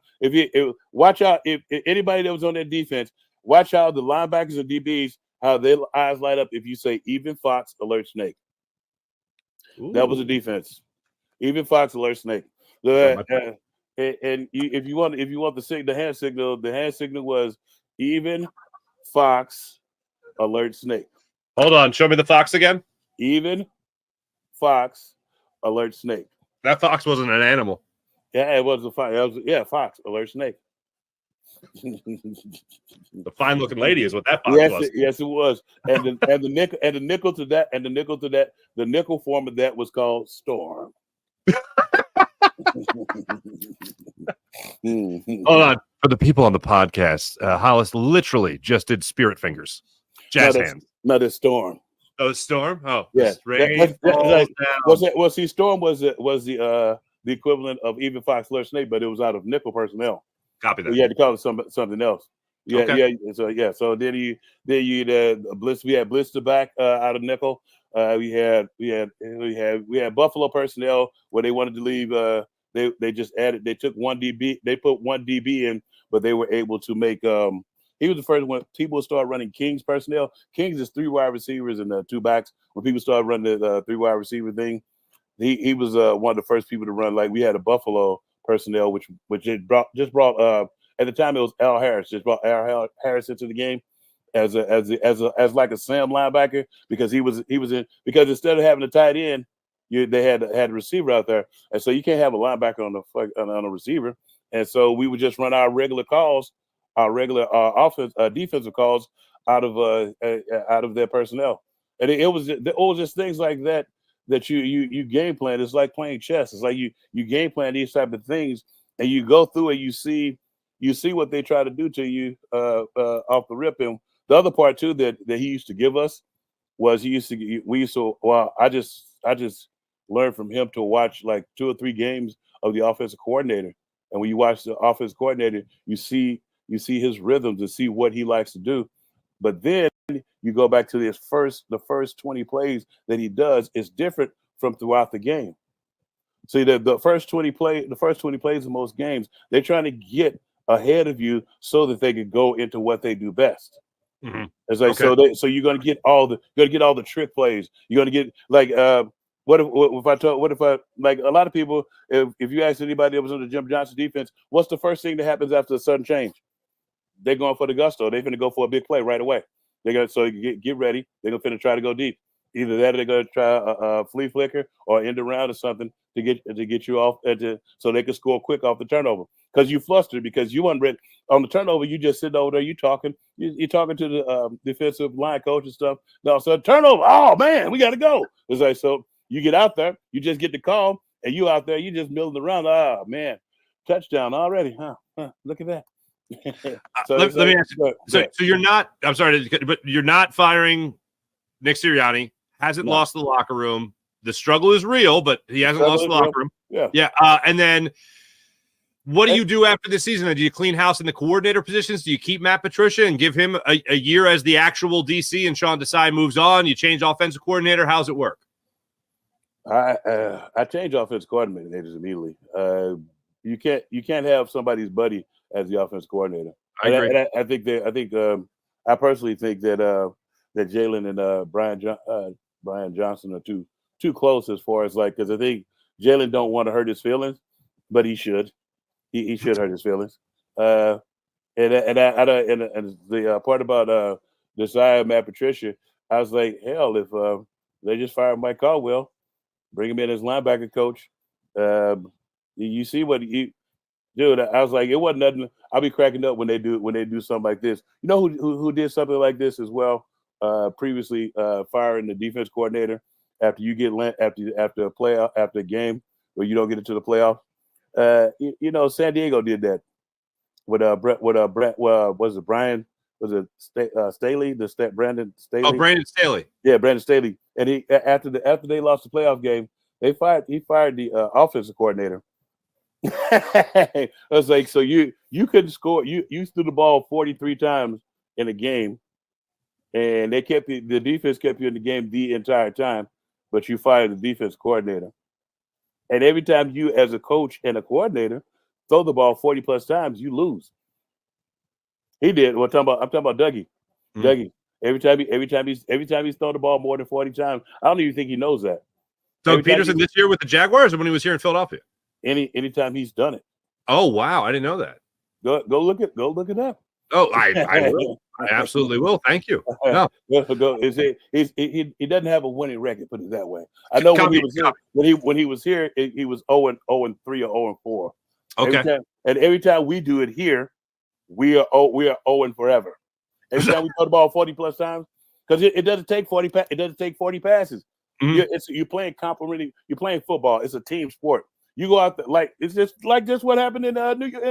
watch out if anybody that was on that defense, watch out the linebackers and DBs how their eyes light up if you say even fox alert snake. Ooh. That was a defense. Even fox alert snake. And if you want the hand signal was even fox alert snake. Hold on, show me the fox again. Even fox alert snake. That fox wasn't an animal. Yeah, it was a fox. Fox alert snake. The fine-looking lady is what that fox was. Yes, it was. And the nickel to that, the nickel form of that was called Storm. Hold on. For the people on the podcast, Hollis literally just did spirit fingers. Jazz hands. No, that's Storm. Oh, Storm? Oh, yeah. See, Storm was the equivalent of even fox alert snake, but it was out of nickel personnel. Copy that. You had to call it something else. Yeah, okay. Yeah. So then you blitz. We had blitz to back out of nickel. We had Buffalo personnel where they wanted to leave. They just added. They took one DB. They put one DB in, but they were able to make. He was the first one. People started running Kings personnel. Kings is 3 wide receivers and 2 backs. When people started running the 3 wide receiver thing, he was one of the first people to run. Like we had a Buffalo personnel, which just brought at the time it was Al Harris. Just brought Al Harris into the game as like a Sam linebacker because he was in because instead of having a tight end, they had a receiver out there, and so you can't have a linebacker on a receiver, and so we would just run our regular calls. Our regular defensive calls out of their personnel, and it was just things like that you game plan. It's like playing chess. It's like you game plan these type of things, and you go through and you see what they try to do to you off the rip. And the other part too that he used to give us was I just learned from him to watch like 2 or 3 games of the offensive coordinator, and when you watch the offensive coordinator, you see his rhythms and see what he likes to do. But then you go back to the first 20 plays that he does is different from throughout the game. See, the first 20 plays in most games, they're trying to get ahead of you so that they can go into what they do best. Mm-hmm. It's like Okay. so you're gonna get all the trick plays. You're gonna get like what if I like a lot of people, if you ask anybody that was on the Jim Johnson defense, what's the first thing that happens after a sudden change? They're going for the gusto. They're gonna go for a big play right away. They're gonna so get ready. They're gonna finna try to go deep. Either that or they're gonna try a flea flicker or end around or something to get you off so they can score quick off the turnover. Because you flustered because you weren't ready on the turnover. You just sitting over there. You're talking to the defensive line coach and stuff. No, so turnover. Oh man, we got to go. It's like so you get out there. You just get the call, and you out there. You just milling around. Oh man, touchdown already, huh? Look at that. So let me ask you. So you're not. I'm sorry, but you're not firing Nick Sirianni. Hasn't lost the locker room. The struggle is real, but he hasn't lost the locker room. Yeah. And then. What do you do after this season? Do you clean house in the coordinator positions? Do you keep Matt Patricia and give him a year as the actual DC and Sean Desai moves on? You change offensive coordinator? How's it work? I change offensive coordinators immediately. You can't have somebody's buddy as the offensive coordinator. I agree. I personally think that Jalen and Brian Johnson are too close as far as because I think Jalen don't want to hurt his feelings, but he should. He should hurt his feelings. And the part about Desai Matt Patricia, I was like, hell, if they just fired Mike Caldwell, bring him in as linebacker coach. You see what he dude? I was like, it wasn't nothing. I'll be cracking up when they do something like this. You know who did something like this as well? Previously, firing the defense coordinator after you get after a playoff after a game where you don't get into the playoff. San Diego did that with Brett. Was it Brian? Was it Staley? Brandon Staley? Oh, Brandon Staley. Yeah, Brandon Staley. And he after they lost the playoff game, he fired the offensive coordinator. I was like, so you couldn't score. You threw the ball 43 times in a game, and they kept the defense kept you in the game the entire time, but you fired the defense coordinator. And every time you, as a coach and a coordinator, throw the ball 40 plus times, you lose. He did. I'm talking about Dougie. Mm-hmm. Dougie. Every time he's thrown the ball more than 40 times, I don't even think he knows that. Doug Peterson this year with the Jaguars, or when he was here in Philadelphia? Anytime he's done it. Oh wow, I didn't know that. Go look it up. Oh, I will. I absolutely will. Thank you. No. He doesn't have a winning record, put it that way. I know when he was here, he was 0-3 or 0-4. Okay. Every time we do it here, we are 0 forever. Every time we throw the ball 40 plus times, because it doesn't take 40. It doesn't take 40 passes. Mm-hmm. You're playing complementary. You're playing football. It's a team sport. You go out there it's just what happened in New York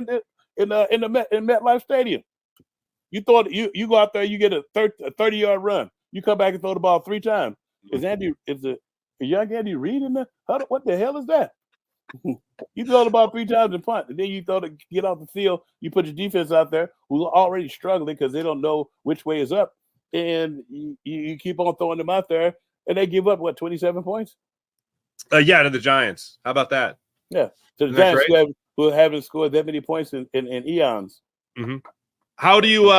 in MetLife Stadium. You go out there, you get a 30-yard run. You come back and throw the ball 3 times. Is a young Andy Reid in there? What the hell is that? You throw the ball 3 times and punt, and then you get off the field. You put your defense out there who's already struggling because they don't know which way is up, and you keep on throwing them out there, and they give up 27 points. Yeah, to the Giants. How about that? Yeah, to the Giants who haven't scored that many points in eons. Mm-hmm. How do you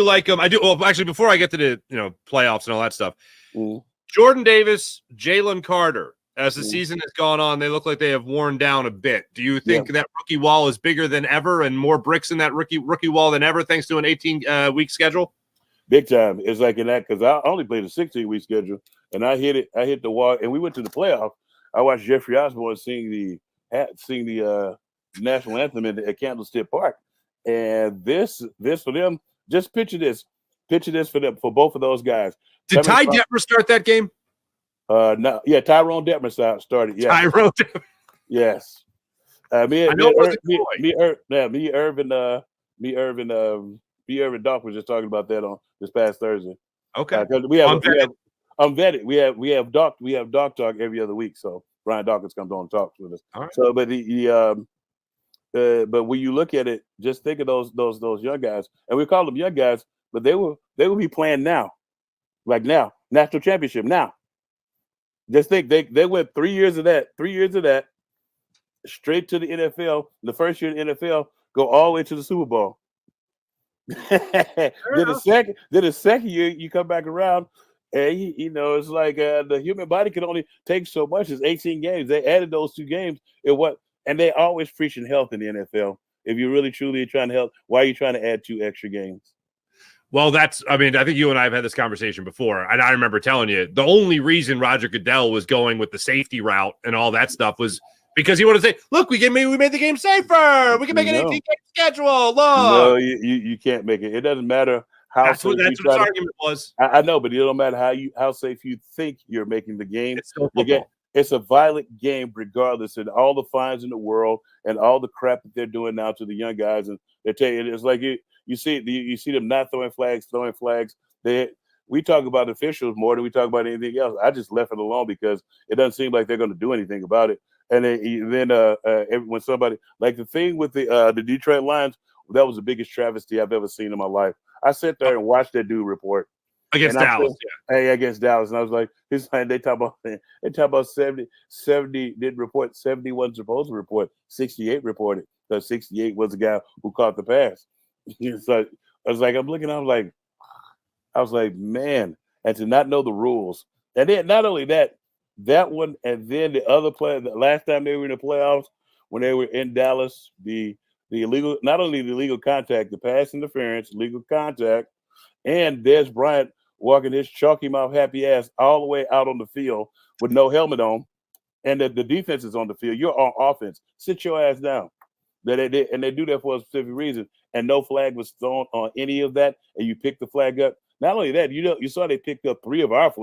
like them? I do. Well, actually, before I get to the playoffs and all that stuff, Jordan Davis, Jalen Carter. As the season has gone on, they look like they have worn down a bit. Do you think that rookie wall is bigger than ever and more bricks in that rookie wall than ever, thanks to an 18-week schedule? Big time. It's like in that because I only played a 16-week schedule, and I hit the wall, and we went to the playoff. I watched Jeffrey Osborne sing the national anthem at Candlestick Park. And this for them, just picture this for them, for both of those guys. Did Ty Detmer start that game? No, yeah, Tyrone Detmer started. Yeah, Tyrone Detmer. Yes. Me Irvin Doc was just talking about that on this past Thursday. Okay. I'm vetted. We have Doc talk every other week. So Brian Dawkins comes on and talks with us. All right. So, but when you look at it, just think of those young guys, and we call them young guys, but they were they would be playing now, like now, national championship now. Just think they went 3 years of that, straight to the NFL. The first year in the NFL, go all the way to the Super Bowl. Then the second year you come back around, and it's like the human body can only take so much. It's 18 games. They added those 2 games. And they always preaching health in the NFL. If you really truly are trying to help, why are you trying to add 2 extra games? Well, I think you and I have had this conversation before, and I remember telling you the only reason Roger Goodell was going with the safety route and all that stuff was because he wanted to say, "Look, we made the game safer. We can make an 18-game schedule." Look, no, you can't make it. It doesn't matter how. That's what his argument was. I know, but it don't matter how safe you think you're making the game. It's still football. It's a violent game, regardless, and all the fines in the world and all the crap that they're doing now to the young guys, and they tell you it's like you see them not throwing flags. We talk about officials more than we talk about anything else. I just left it alone because it doesn't seem like they're going to do anything about it. And then when somebody like the thing with the Detroit Lions, that was the biggest travesty I've ever seen in my life. I sat there and watched that dude report against Dallas. Against Dallas, and I was like, they talk about 70 didn't report, 70 wasn't supposed to report, 68 reported. because 68 was the guy who caught the pass. So I was like, I'm looking, I was like, man, and to not know the rules. And then not only that one, and then the other play, the last time they were in the playoffs, when they were in Dallas, the illegal, not only the illegal contact, the pass interference, legal contact, and Dez Bryant walking his chalky mouth happy ass all the way out on the field with no helmet on, and the defense is on the field. You're on offense. Sit your ass down. And they do that for a specific reason. And no flag was thrown on any of that, and you pick the flag up. Not only that, you saw they picked up three or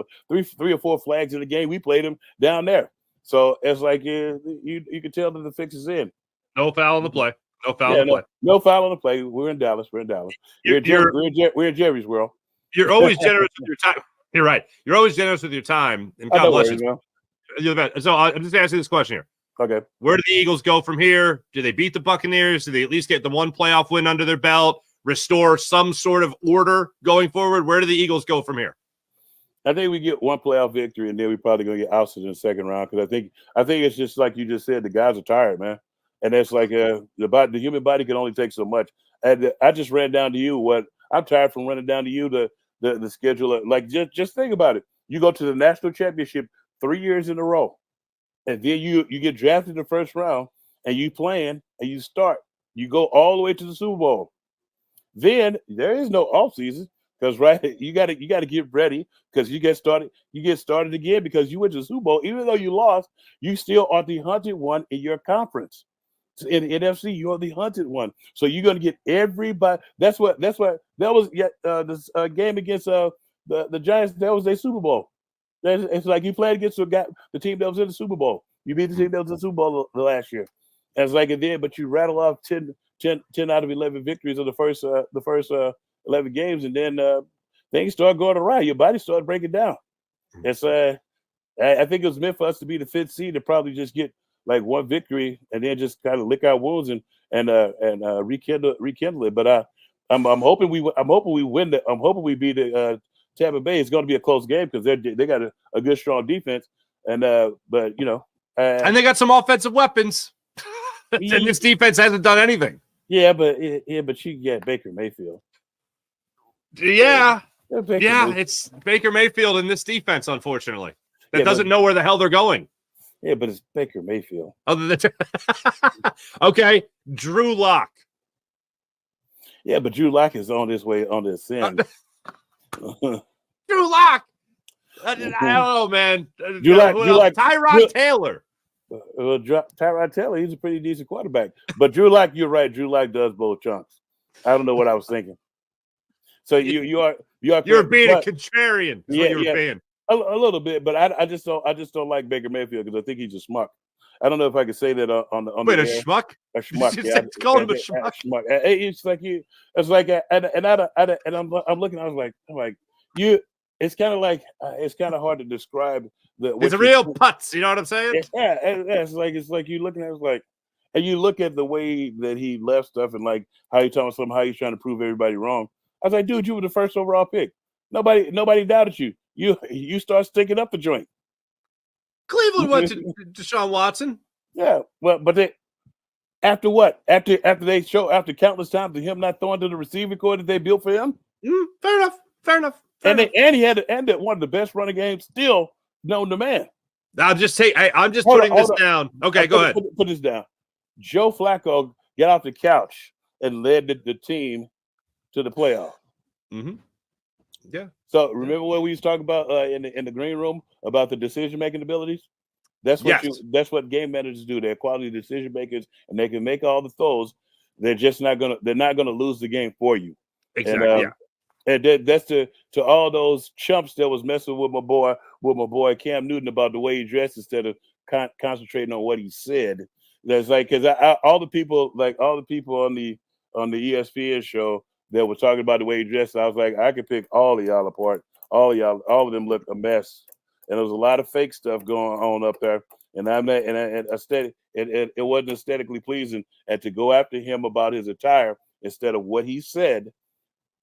four flags in the game. We played them down there. So it's like you can tell that the fix is in. No foul on the play. No foul on the play. No foul on the play. We're in Dallas. We're in Jerry's world. You're always generous with your time. You're right. You're always generous with your time. And God bless you. You're the best. So I'm just asking this question here. Okay. Where do the Eagles go from here? Do they beat the Buccaneers? Do they at least get the one playoff win under their belt? Restore some sort of order going forward? Where do the Eagles go from here? I think we get one playoff victory, and then we're probably going to get ousted in the second round because I think it's just like you just said, the guys are tired, man. And it's like the human body can only take so much. And I just ran down to you what I'm tired from running down to you the schedule. Like just think about it. You go to the national championship 3 years in a row, and then you get drafted in the first round, and you playing and you start. You go all the way to the Super Bowl. Then there is no offseason because you got to get ready because you get started again because you went to the Super Bowl. Even though you lost, you still are the hunted one in your conference. In the NFC, you're the hunted one. So you're going to get everybody. That's what that was. This game against the Giants. That was their Super Bowl. It's like you played against the team that was in the Super Bowl. You beat the team that was in the Super Bowl the last year. And it's like it did, but you rattle off 10 out of 11 victories of the first 11 games, and then things start going awry. Your body started breaking down. It's I think it was meant for us to be the fifth seed to probably just get like one victory and then just kind of lick our wounds and rekindle it. But I'm hoping we win. I'm hoping we beat Tampa Bay. It's going to be a close game because they got a good strong defense, and but and they got some offensive weapons. And this defense hasn't done anything. Yeah, but you get Baker Mayfield. Yeah, it's Baker Mayfield in this defense, unfortunately. That doesn't know where the hell they're going. Yeah, but it's Baker Mayfield. Okay, Drew Lock. Yeah, but Drew Lock is on his way on the ascent. Drew Lock. I don't know, man. Drew Lock, Tyrod Taylor. Tyrod Taylor, he's a pretty decent quarterback. But Drew Lock, you're right. Drew Lock does blow chunks. I don't know what I was thinking. So you're being a contrarian. You're being a little bit, but I just don't like Baker Mayfield because I think he's a schmuck. I don't know if I could say that on the wait, a schmuck? A schmuck. Call him a schmuck. It's like I'm looking. I was like you. It's kind of like it's kind of hard to describe. It's a real putz. You know what I'm saying? Yeah. It's like you looking at it like, and you look at the way that he left stuff and like how he talking something, how he's trying to prove everybody wrong. I was like, dude, you were the first overall pick. Nobody doubted you. You start sticking up the joint. Cleveland went to Deshaun Watson. Yeah, well, but they after what? After countless times of him not throwing to the receiving core that they built for him. Fair enough. And he had one of the best running games still known to man. I'm just putting this down. Okay, go ahead. Put this down. Joe Flacco got off the couch and led the team to the playoff. Mm-hmm. Yeah. So remember what we was talking about in the green room about the decision making abilities? That's what game managers do. They're quality decision makers, and they can make all the throws. They're not gonna lose the game for you. Exactly. And that's to all those chumps that was messing with my boy Cam Newton about the way he dressed instead of concentrating on what he said. That's like because all the people on the ESPN show that were talking about the way he dressed, I was like, I could pick all of y'all apart. All of them look a mess, and there was a lot of fake stuff going on up there. And it wasn't aesthetically pleasing. And to go after him about his attire instead of what he said,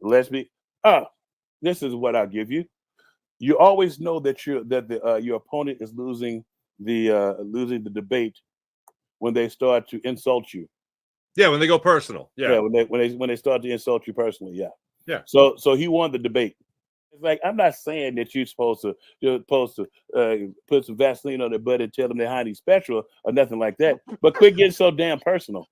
this is what I'll give you. You always know that your opponent is losing the debate when they start to insult you. Yeah, when they go personal. Yeah, when they start to insult you personally. Yeah. Yeah. So he won the debate. It's like I'm not saying that you're supposed to put some Vaseline on their butt and tell them they're highly special or nothing like that. But quit getting so damn personal.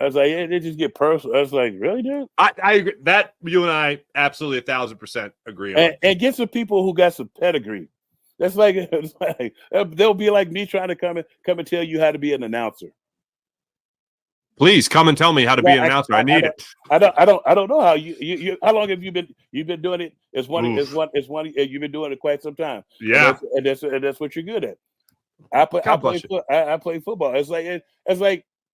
I was like, they just get personal. I was like, really, dude? I agree. That you and I absolutely 1,000% agree on. And get some people who got some pedigree. That's like they'll be like me trying to come and tell you how to be an announcer. Please come and tell me how to be an announcer. I need it. I don't know how you how long have you been doing it? It's one you've been doing it quite some time. Yeah, and that's what you're good at. I play football.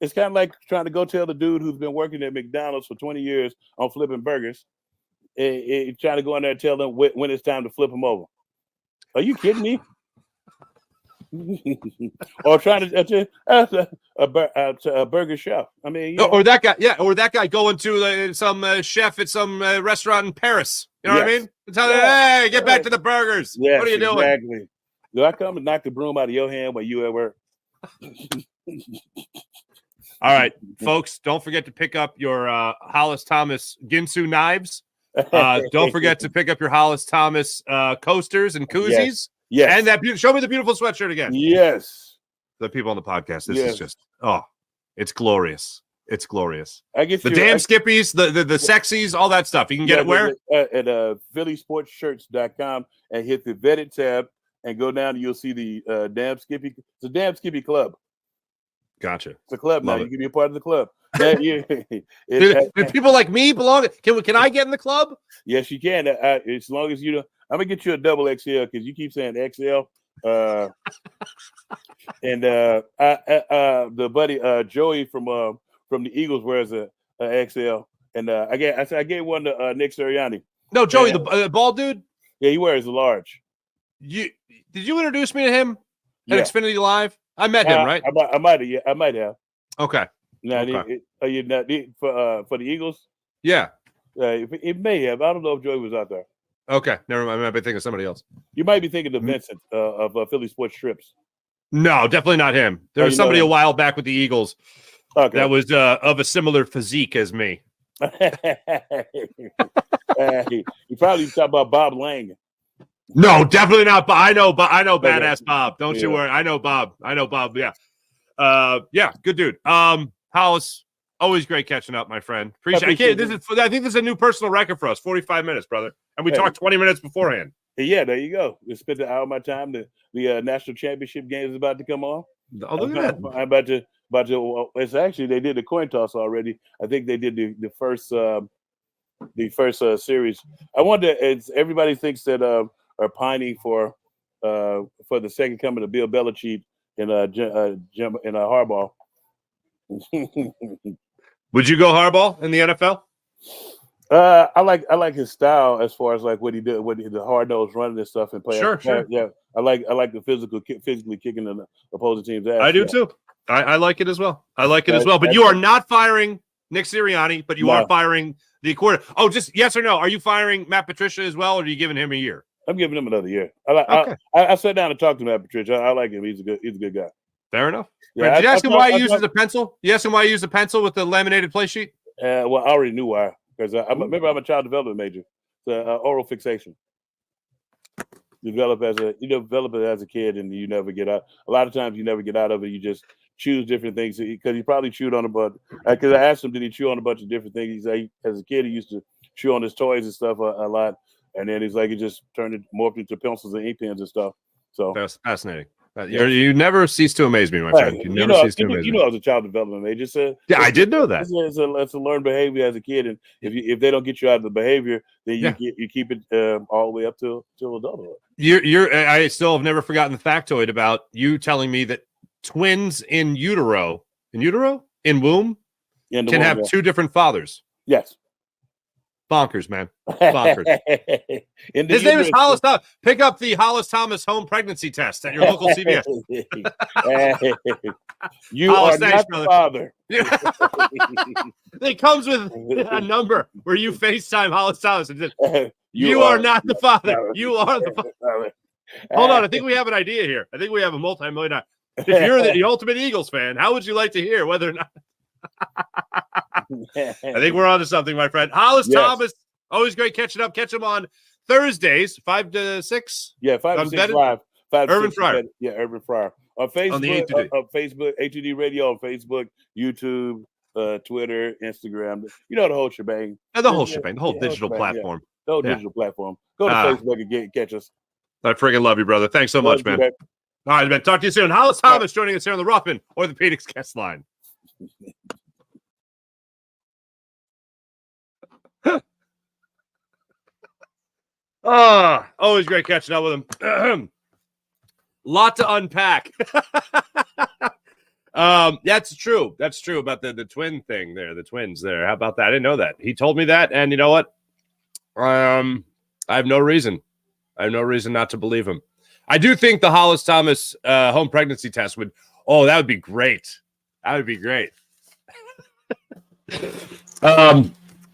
It's kind of like trying to go tell the dude who's been working at McDonald's for 20 years on flipping burgers, trying to go in there and tell them when it's time to flip them over. Are you kidding me? Or trying to a burger chef. I mean, or that guy, or that guy going to some chef at some restaurant in Paris. You know what I mean? Tell them, hey, get back to the burgers. Yes, what are you doing? Exactly. Do I come and knock the broom out of your hand while you at work? All right, folks, don't forget to pick up your Hollis Thomas Ginsu knives. Don't forget to pick up your Hollis Thomas coasters and koozies. Yes. And show me the beautiful sweatshirt again. Yes. The people on the podcast, this is just, it's glorious. It's glorious. I get the damn skippies, the sexies, all that stuff. You can get it where? At phillysportshirts.com and hit the vetted tab and go down and you'll see the damn skippy. It's a damn skippy club. Gotcha. It's a club now. You can be a part of the club. Do people like me belong? Can I get in the club? Yes, you can. As long as you don't. I'm gonna get you a double XL because you keep saying XL. And the buddy Joey from the Eagles wears a XL, and I gave one to Nick Sirianni. No, Joey, the bald dude. Yeah, he wears a large. Did you introduce me to him at Xfinity Live? I met him, right? I might have. Okay. Now, are you not for the Eagles? Yeah. It may have. I don't know if Joey was out there. Okay, never mind. I might be thinking of somebody else. You might be thinking of Vincent of Philly Sports Strips. No, definitely not him. There was somebody a while back with the Eagles that was of a similar physique as me. You probably talk about Bob Lang. No, definitely not. But I know badass Bob. Don't you worry. I know Bob. Yeah. Yeah, good dude. Hollis, always great catching up, my friend. Appreciate it. I think this is a new personal record for us. 45 minutes, brother. And we talked 20 minutes beforehand. Yeah, there you go. We spent an hour of my time. The national championship game is about to come on. Oh, look at that. I'm about to. It's actually they did the coin toss already. I think they did the first series. I wonder. Everybody thinks that are pining for the second coming of Bill Belichick and Harbaugh. Would you go Harbaugh in the NFL? I like his style as far as like what he did, the hard nosed running and stuff and playing. Sure. Yeah, I like the physically kicking the opposing team's ass. I do too. I like it as well. But you are not firing Nick Sirianni, but you No. are firing the coordinator. Oh, just yes or no. Are you firing Matt Patricia as well, or are you giving him a year? I'm giving him another year. Okay. I sat down and talked to Matt Patricia. I like him. He's a good guy. Fair enough. Yeah, Did you ask him why he I uses a pencil? You asked him why he used a pencil with the laminated play sheet? well, I already knew why, because remember I'm a child development major. So oral fixation. You develop it as a kid, and you never get out. A lot of times you never get out of it. You just choose different things, because he probably chewed on a bunch. Because I asked him, did he chew on a bunch of different things? He said as a kid he used to chew on his toys and stuff a lot, and then he's like, it just morphed into pencils and ink pens and stuff. So that's fascinating. You never cease to amaze me, my friend. You never cease to amaze me. I was a child development major. So yeah, I did know that. It's a learned behavior as a kid, and if they don't get you out of the behavior, then you keep it all the way up till adulthood. I still have never forgotten the factoid about you telling me that twins in womb can have two different fathers. Yes. Bonkers, man. Bonkers. His name is Hollis Thomas. Pick up the Hollis Thomas home pregnancy test at your local CVS. You Hollis, are not the father. It comes with a number where you FaceTime Hollis Thomas and says, you are not the father. You are the father. Hold on. I think we have an idea here. I think we have a multi-million. If you're the ultimate Eagles fan, how would you like to hear whether or not? I think we're on to something, my friend. Hollis Thomas, always great catching up. Catch him on Thursdays, 5 to 6. Yeah, 5 to 6 live. Urban Fryer. Yeah, Urban Fryer. On Facebook, on Facebook, HUD Radio on Facebook, YouTube, Twitter, Instagram. You know the whole shebang. And the whole shebang, the whole digital platform. The whole digital platform. Go to Facebook and catch us. I friggin' love you, brother. Thanks so much, man. All right, man. Talk to you soon. Hollis Thomas joining us here on the Ruffin Orthopedics guest line. Always great catching up with him. Lot to unpack. That's true. That's true about the twin thing there, the twins there. How about that? I didn't know that. He told me that, and you know what? I have no reason. Not to believe him. I do think the Hollis Thomas home pregnancy test would. Oh, that would be great. That would be great.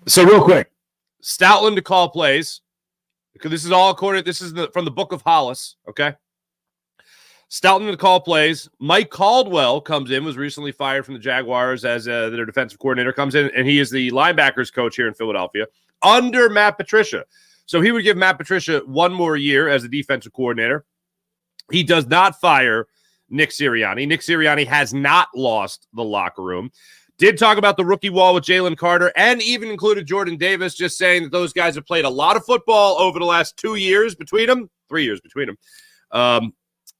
So real quick, Stoutland to call plays, because this is all according. This is from the book of Hollis. Okay. Stoutland to call plays. Mike Caldwell comes in, was recently fired from the Jaguars as their defensive coordinator, comes in, and he is the linebackers coach here in Philadelphia under Matt Patricia. So he would give Matt Patricia one more year as the defensive coordinator. He does not fire Nick Sirianni. Nick Sirianni has not lost the locker room. Did talk about the rookie wall with Jalen Carter and even included Jordan Davis, just saying that those guys have played a lot of football over the last 2 years between them, 3 years between them.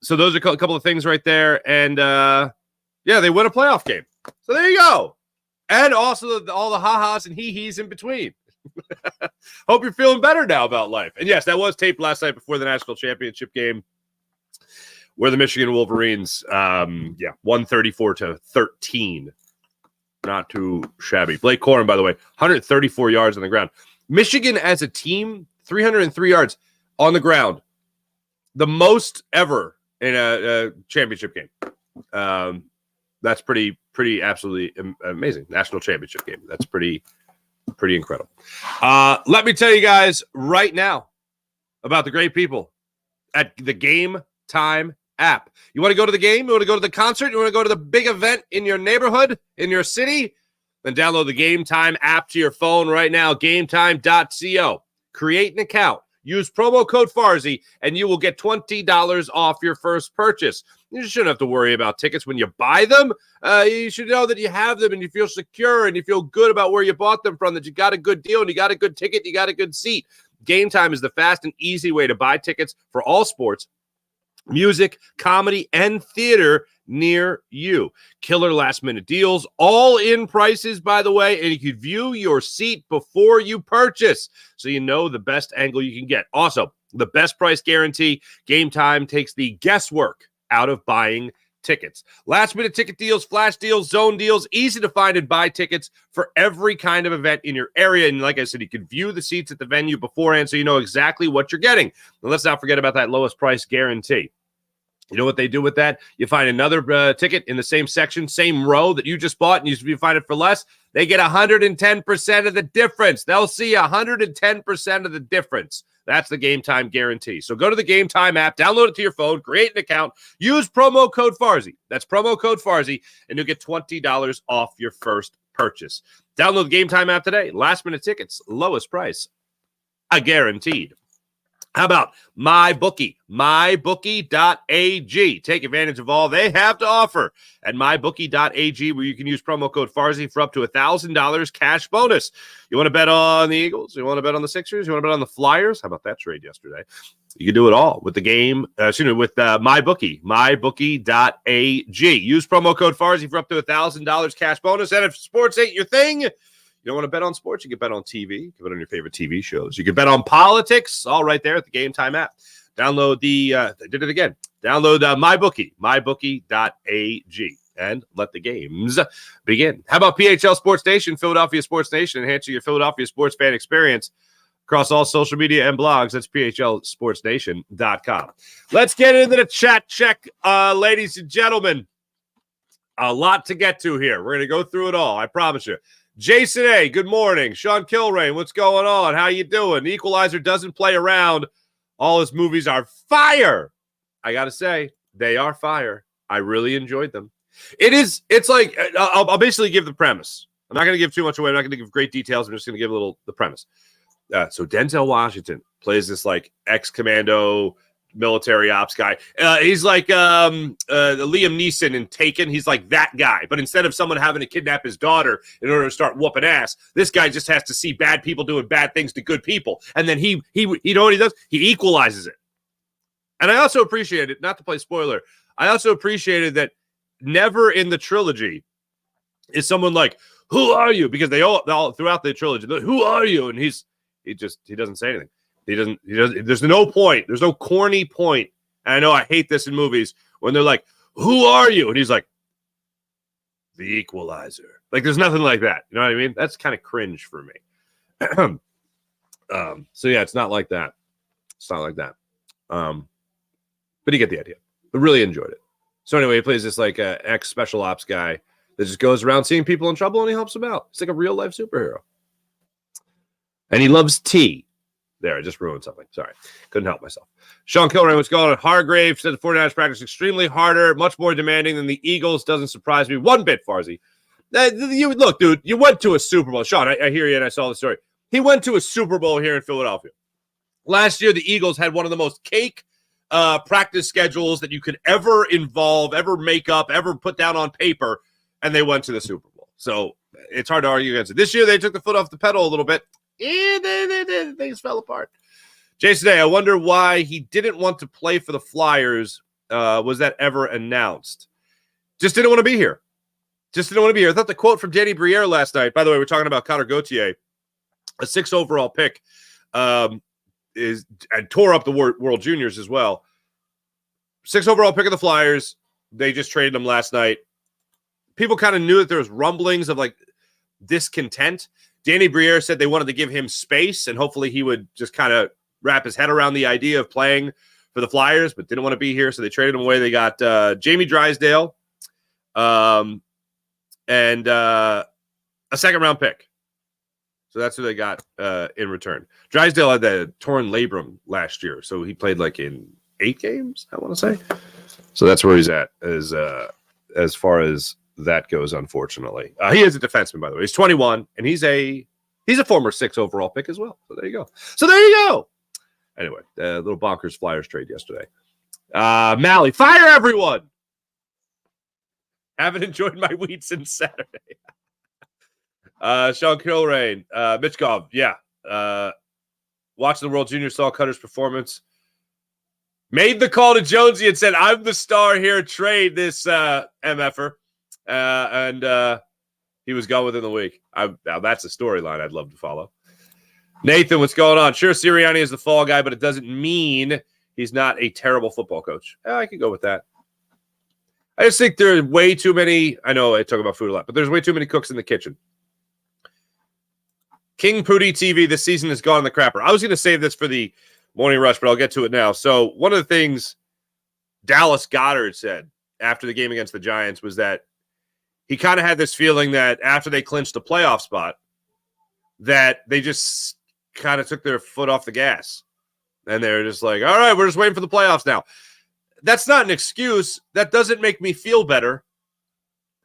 So those are a couple of things right there. And, they win a playoff game. So there you go. And also all the ha-has and he-he's in between. Hope you're feeling better now about life. And, yes, that was taped last night before the national championship game where the Michigan Wolverines, 134-13. Not too shabby. Blake Corum, by the way, 134 yards on the ground. Michigan as a team, 303 yards on the ground. The most ever in a championship game. That's pretty absolutely amazing. National championship game. That's pretty incredible. Let me tell you guys right now about the great people at the Game Time app. You want to go to the game? You want to go to the concert? You want to go to the big event in your neighborhood, in your city? Then download the Game Time app to your phone right now, gametime.co. Create an account. Use promo code FARZI, and you will get $20 off your first purchase. You shouldn't have to worry about tickets when you buy them. You should know that you have them, and you feel secure, and you feel good about where you bought them from, that you got a good deal, and you got a good ticket, you got a good seat. Game Time is the fast and easy way to buy tickets for all sports, music, comedy, and theater near you. Killer last-minute deals, all in prices, by the way, and you can view your seat before you purchase, so you know the best angle you can get. Also, the best price guarantee. Game Time takes the guesswork out of buying tickets. Last-minute ticket deals, flash deals, zone deals, easy to find and buy tickets for every kind of event in your area. And like I said, you can view the seats at the venue beforehand so you know exactly what you're getting. And let's not forget about that lowest price guarantee. You know what they do with that? You find another ticket in the same section, same row that you just bought, and you find it for less. they get 110% of the difference. They'll see 110% of the difference. That's the Game Time guarantee. So go to the Game Time app, download it to your phone, create an account, use promo code Farzy. That's promo code Farzy, and you'll get $20 off your first purchase. Download the Game Time app today. Last minute tickets, lowest price, guaranteed. How about MyBookie? MyBookie.ag. Take advantage of all they have to offer at MyBookie.ag, where you can use promo code Farzy for up to $1,000 cash bonus. You want to bet on the Eagles? You want to bet on the Sixers? You want to bet on the Flyers? How about that trade yesterday? You can do it all with the game, with MyBookie. MyBookie.ag. Use promo code Farzy for up to $1,000 cash bonus. And if sports ain't your thing, you don't want to bet on sports? You can bet on TV. You can bet on your favorite TV shows. You can bet on politics, all right there at the Game Time app. Download they did it again. Download MyBookie, mybookie.ag, and let the games begin. How about PHL Sports Nation, Philadelphia Sports Nation, enhancing your Philadelphia sports fan experience across all social media and blogs? That's phlsportsnation.com. Let's get into the chat check, ladies and gentlemen. A lot to get to here. We're going to go through it all, I promise you. Jason A., good morning. Sean Kilrain, what's going on? How you doing? The Equalizer doesn't play around. All his movies are fire. I got to say, they are fire. I really enjoyed them. It's like, I'll basically give the premise. I'm not going to give too much away. I'm not going to give great details. I'm just going to give the premise. So Denzel Washington plays this like ex-commando military ops guy. He's like Liam Neeson in Taken. He's like that guy. But instead of someone having to kidnap his daughter in order to start whooping ass, this guy just has to see bad people doing bad things to good people. And then he you know what he does? He equalizes it. And I also appreciated, not to play spoiler, I also appreciated that never in the trilogy is someone like, who are you? Because they all throughout the trilogy, who are you? And he doesn't say anything. He doesn't, there's no point. There's no corny point. And I know I hate this in movies when they're like, who are you? And he's like, the Equalizer. Like, there's nothing like that. You know what I mean? That's kind of cringe for me. So yeah, it's not like that. It's not like that. But you get the idea. I really enjoyed it. So anyway, he plays this like ex-special ops guy that just goes around seeing people in trouble and he helps them out. It's like a real-life superhero. And he loves tea. There, I just ruined something. Sorry. Couldn't help myself. Sean Kilrain, what's going on? Hargrave said the 49ers practice extremely harder, much more demanding than the Eagles. Doesn't surprise me one bit, Farzy. Look, dude, you went to a Super Bowl. Sean, I hear you, and I saw the story. He went to a Super Bowl here in Philadelphia. Last year, the Eagles had one of the most cake practice schedules that you could ever involve, ever make up, ever put down on paper, and they went to the Super Bowl. So it's hard to argue against it. This year, they took the foot off the pedal a little bit. And things fell apart. Jason A., I wonder why he didn't want to play for the Flyers. Was that ever announced? Just didn't want to be here. Just didn't want to be here. I thought the quote from Danny Briere last night, by the way, we're talking about Connor Gauthier, a 6th overall pick, and tore up the World Juniors as well. 6th overall pick of the Flyers. They just traded him last night. People kind of knew that there was rumblings of like discontent. Danny Briere said they wanted to give him space, and hopefully he would just kind of wrap his head around the idea of playing for the Flyers, but didn't want to be here, so they traded him away. They got Jamie Drysdale and a 2nd-round pick. So that's who they got in return. Drysdale had the torn labrum last year, so he played like in 8 games, I want to say. So that's where he's at as far as that goes, unfortunately. He is a defenseman, by the way. He's 21, and he's a former 6th overall pick as well. So there you go. Anyway, little bonkers Flyers trade yesterday. Mally, fire everyone! Haven't enjoyed my weed since Saturday. Sean Kilrain, Mitch Gobb, yeah. Watching the World Junior, saw Cutter's performance. Made the call to Jonesy and said, I'm the star here, trade this MFer. And he was gone within the week. Now that's a storyline I'd love to follow. Nathan, what's going on? Sure, Sirianni is the fall guy, but it doesn't mean he's not a terrible football coach. I can go with that. I just think there are way too many. I know I talk about food a lot, but there's way too many cooks in the kitchen. King Pootie TV this season has gone in the crapper. I was going to save this for the morning rush, but I'll get to it now. So one of the things Dallas Goedert said after the game against the Giants was that he kind of had this feeling that after they clinched the playoff spot, that they just kind of took their foot off the gas. And they're just like, all right, we're just waiting for the playoffs now. That's not an excuse. That doesn't make me feel better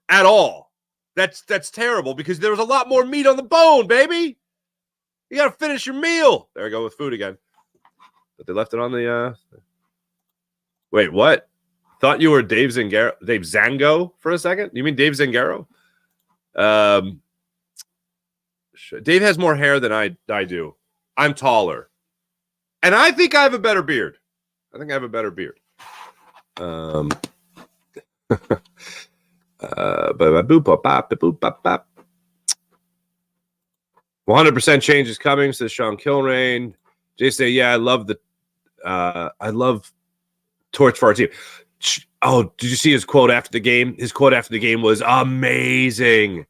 at all. That's terrible because there was a lot more meat on the bone, baby. You got to finish your meal. There I go with food again. But they left it on the Wait, what? Thought you were Dave Zango for a second? You mean Dave Zangaro? Dave has more hair than I do. I'm taller. And I think I have a better beard. I think I have a better beard. 100% change is coming, says Sean Kilrain. Jay say, yeah, I love torch for our team. Oh, did you see his quote after the game? His quote after the game was amazing.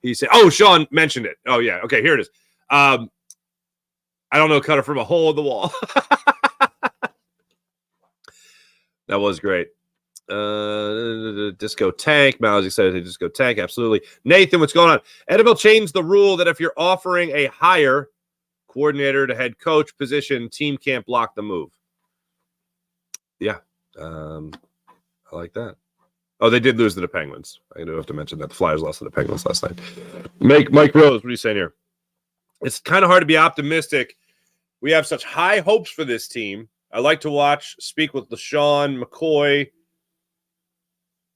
He said, oh, Sean mentioned it. Oh, yeah. Okay, here it is. I don't know, cut it from a hole in the wall. That was great. Disco Tank. Mal's excited to Disco Tank. Absolutely. Nathan, what's going on? NFL changed the rule that if you're offering a higher coordinator to head coach position, team can't block the move. Yeah. I like that. Oh, they did lose to the Penguins. I do have to mention that. The Flyers lost to the Penguins last night. Mike Rose, what are you saying here? It's kind of hard to be optimistic. We have such high hopes for this team. I like to speak with LaShawn McCoy,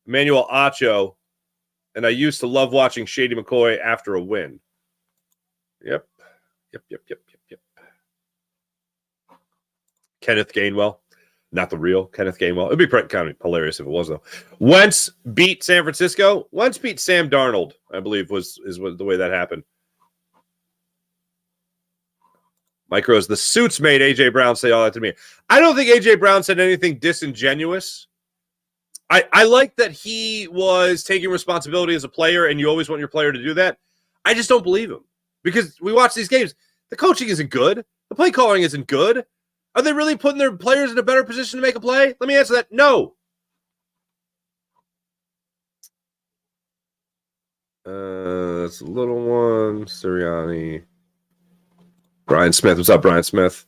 Emmanuel Acho, and I used to love watching Shady McCoy after a win. Yep. Kenneth Gainwell. Not the real Kenneth Gainwell. It'd be kind of hilarious if it was, though. Wentz beat San Francisco. Wentz beat Sam Darnold, I believe, is the way that happened. Mike Rose, the suits made A.J. Brown say all that to me. I don't think A.J. Brown said anything disingenuous. I like that he was taking responsibility as a player, and you always want your player to do that. I just don't believe him because we watch these games. The coaching isn't good. The play calling isn't good. Are they really putting their players in a better position to make a play? Let me answer that. No. That's a little one. Sirianni. Brian Smith. What's up, Brian Smith?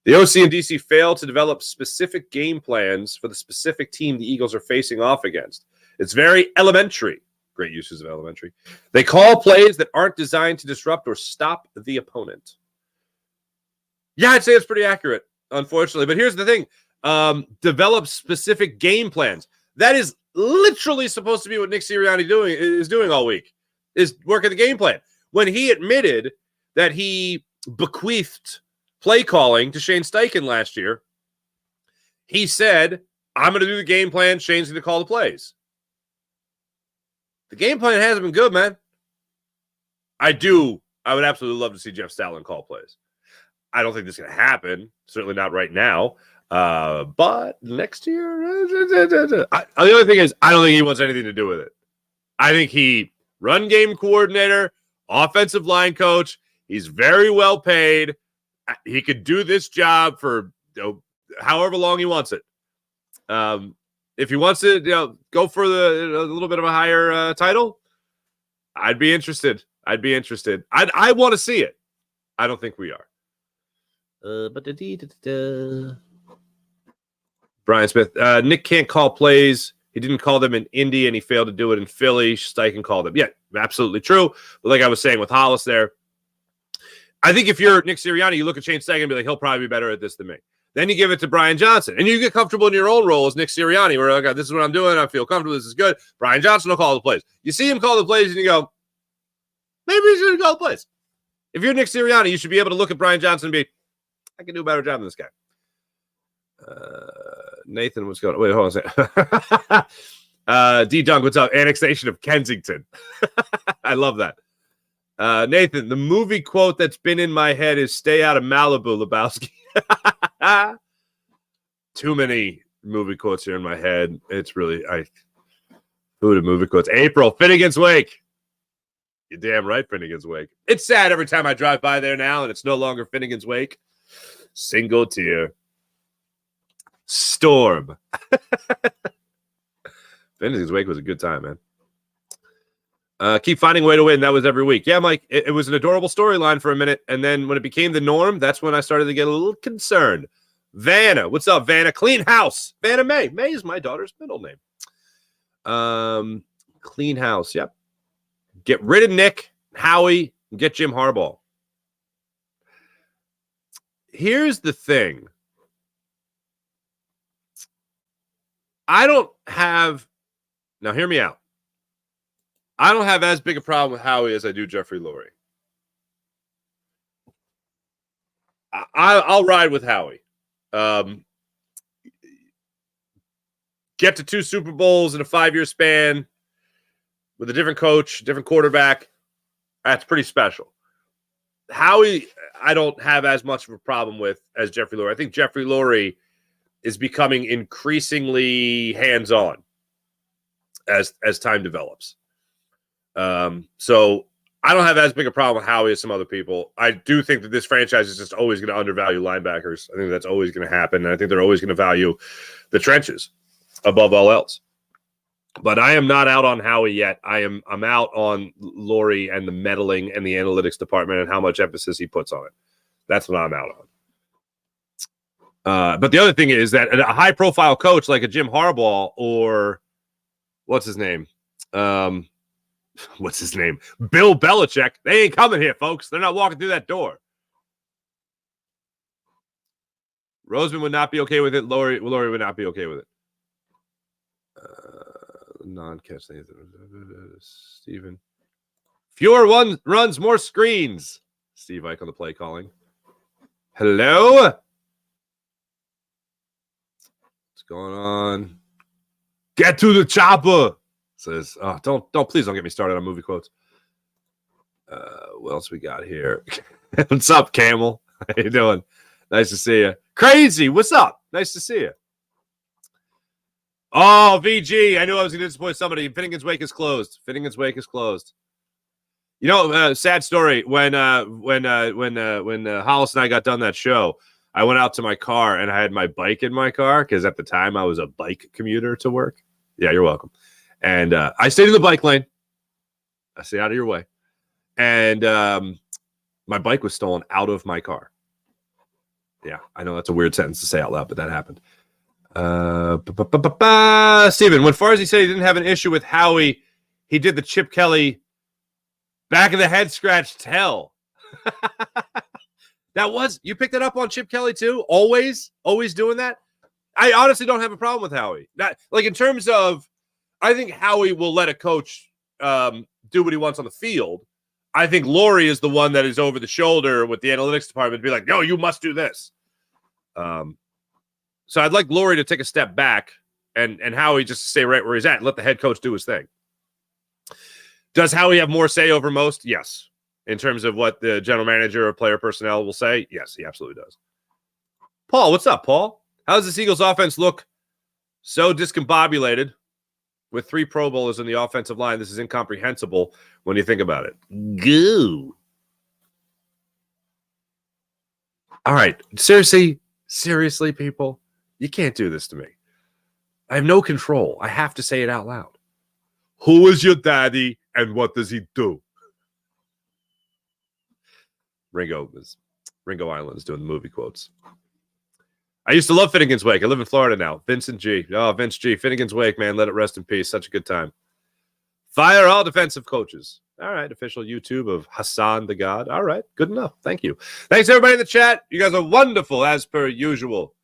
The OC and DC failed to develop specific game plans for the specific team the Eagles are facing off against. It's very elementary. Great uses of elementary. They call plays that aren't designed to disrupt or stop the opponent. Yeah, I'd say it's pretty accurate, unfortunately. But here's the thing. Develop specific game plans. That is literally supposed to be what Nick Sirianni is doing all week, is working the game plan. When he admitted that he bequeathed play calling to Shane Steichen last year, he said, I'm going to do the game plan. Shane's going to call the plays. The game plan hasn't been good, man. I would absolutely love to see Jeff Stoutland call plays. I don't think this is going to happen. Certainly not right now. But next year, the other thing is, I don't think he wants anything to do with it. I think he run game coordinator, offensive line coach. He's very well paid. He could do this job for however long he wants it. If he wants to go for a little bit of a higher title, I'd be interested. I want to see it. I don't think we are. Brian Smith. Nick can't call plays. He didn't call them in Indy, and he failed to do it in Philly. Steichen called them. Yeah, absolutely true. But like I was saying with Hollis there, I think if you're Nick Sirianni, you look at Shane Steichen and be like, he'll probably be better at this than me. Then you give it to Brian Johnson, and you get comfortable in your own role as Nick Sirianni, where, okay, this is what I'm doing. I feel comfortable. This is good. Brian Johnson will call the plays. You see him call the plays, and you go, maybe he's going to call the plays. If you're Nick Sirianni, you should be able to look at Brian Johnson and be, I can do a better job than this guy. Nathan, what's going on? Wait, hold on a second. D-Dunk, what's up? Annexation of Kensington. I love that. Nathan, the movie quote that's been in my head is stay out of Malibu, Lebowski. Too many movie quotes here in my head. It's really, who are the movie quotes? April, Finnegan's Wake. You're damn right, Finnegan's Wake. It's sad every time I drive by there now and it's no longer Finnegan's Wake. Single tear. Storm. Finnegan's Wake was a good time, man. Keep finding a way to win. That was every week. Yeah, Mike, it was an adorable storyline for a minute. And then when it became the norm, that's when I started to get a little concerned. Vanna, what's up, Vanna? Clean house. Vanna May. May is my daughter's middle name. Clean house. Yep. Get rid of Nick, Howie, and get Jim Harbaugh. Here's the thing. Now hear me out. I don't have as big a problem with Howie as I do Jeffrey Lurie. I'll ride with Howie. Get to 2 Super Bowls in a 5-year span with a different coach, different quarterback. That's pretty special. Howie, I don't have as much of a problem with as Jeffrey Lurie. I think Jeffrey Lurie is becoming increasingly hands-on as time develops. So I don't have as big a problem with Howie as some other people. I do think that this franchise is just always going to undervalue linebackers. I think that's always going to happen. And I think they're always going to value the trenches above all else. But I am not out on Howie yet. I'm out on Lurie and the meddling and the analytics department and how much emphasis he puts on it. That's what I'm out on. But the other thing is that a high-profile coach like a Jim Harbaugh or what's his name? Bill Belichick. They ain't coming here, folks. They're not walking through that door. Roseman would not be okay with it. Lurie would not be okay with it. Non-catch things. Steven. Fewer runs, more screens. Steve Ike on the play calling. Hello? What's going on? Get to the chopper. Says, oh, please don't get me started on movie quotes. What else we got here? What's up, Camel? How you doing? Nice to see you. Crazy, what's up? Nice to see you. Oh, VG, I knew I was going to disappoint somebody. Finnegan's Wake is closed. Finnegan's Wake is closed. You know, sad story. When Hollis and I got done that show, I went out to my car and I had my bike in my car because at the time I was a bike commuter to work. Yeah, you're welcome. And I stayed in the bike lane. I stayed out of your way. And my bike was stolen out of my car. Yeah, I know that's a weird sentence to say out loud, but that happened. Steven, when Farzi said he didn't have an issue with Howie, he did the Chip Kelly back of the head scratch tell. You picked it up on Chip Kelly too? Always doing that? I honestly don't have a problem with Howie. Not, like in terms of, I think Howie will let a coach do what he wants on the field. I think Lurie is the one that is over the shoulder with the analytics department to be like, no, you must do this. So I'd like Lurie to take a step back and Howie just to stay right where he's at and let the head coach do his thing. Does Howie have more say over most? Yes. In terms of what the general manager or player personnel will say? Yes, he absolutely does. Paul, what's up, Paul? How does this Eagles offense look so discombobulated with 3 Pro Bowlers in the offensive line? This is incomprehensible when you think about it. Goo. All right. Seriously, people, you can't do this to me. I have no control. I have to say it out loud. Who is your daddy and what does he do? Ringo Island is doing the movie quotes. I used to love Finnegan's Wake. I live in Florida now. Vincent G. Oh, Vince G. Finnegan's Wake, man. Let it rest in peace. Such a good time. Fire all defensive coaches. All right. Official YouTube of Hassan the God. All right. Good enough. Thank you. Thanks, everybody in the chat. You guys are wonderful, as per usual.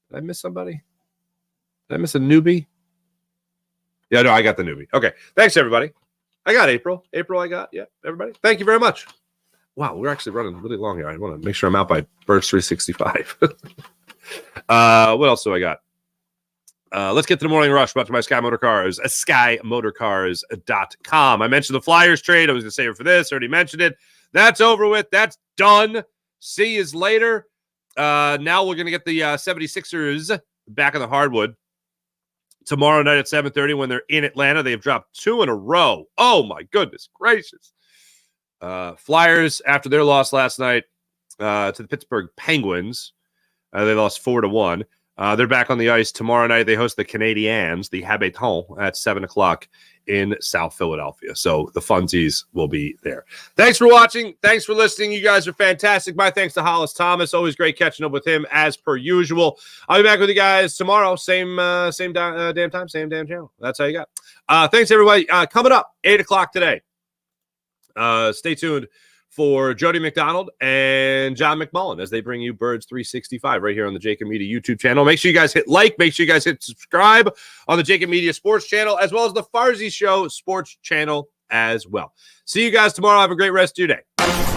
Did I miss somebody? Did I miss a newbie? Yeah, no, I got the newbie. Okay. Thanks, everybody. I got April. I got. Yeah, everybody. Thank you very much. Wow, we're actually running really long here. I want to make sure I'm out by Birds 365. What else do I got? Let's get to the morning rush brought to you by Sky Motor Cars, skymotorcars.com. I mentioned the Flyers trade. I was going to save it for this. I already mentioned it. That's over with. That's done. See you later. Now we're going to get the 76ers back on the hardwood tomorrow night at 7:30 when they're in Atlanta. They have dropped 2 in a row. Oh, my goodness gracious. Flyers, after their loss last night to the Pittsburgh Penguins, they lost 4-1. They're back on the ice tomorrow night. They host the Canadiens, the Habitants, at 7 o'clock in South Philadelphia. So the funsies will be there. Thanks for watching. Thanks for listening. You guys are fantastic. My thanks to Hollis Thomas. Always great catching up with him as per usual. I'll be back with you guys tomorrow. Same damn time, same damn channel. That's how you got. Thanks, everybody. Coming up, 8 o'clock today. Stay tuned for Jody McDonald and John McMullen as they bring you Birds 365 right here on the Jacob Media YouTube channel. Make sure you guys hit like. Make sure you guys hit subscribe on the Jacob Media Sports channel, as well as the Farzy Show Sports channel as well. See you guys tomorrow. Have a great rest of your day.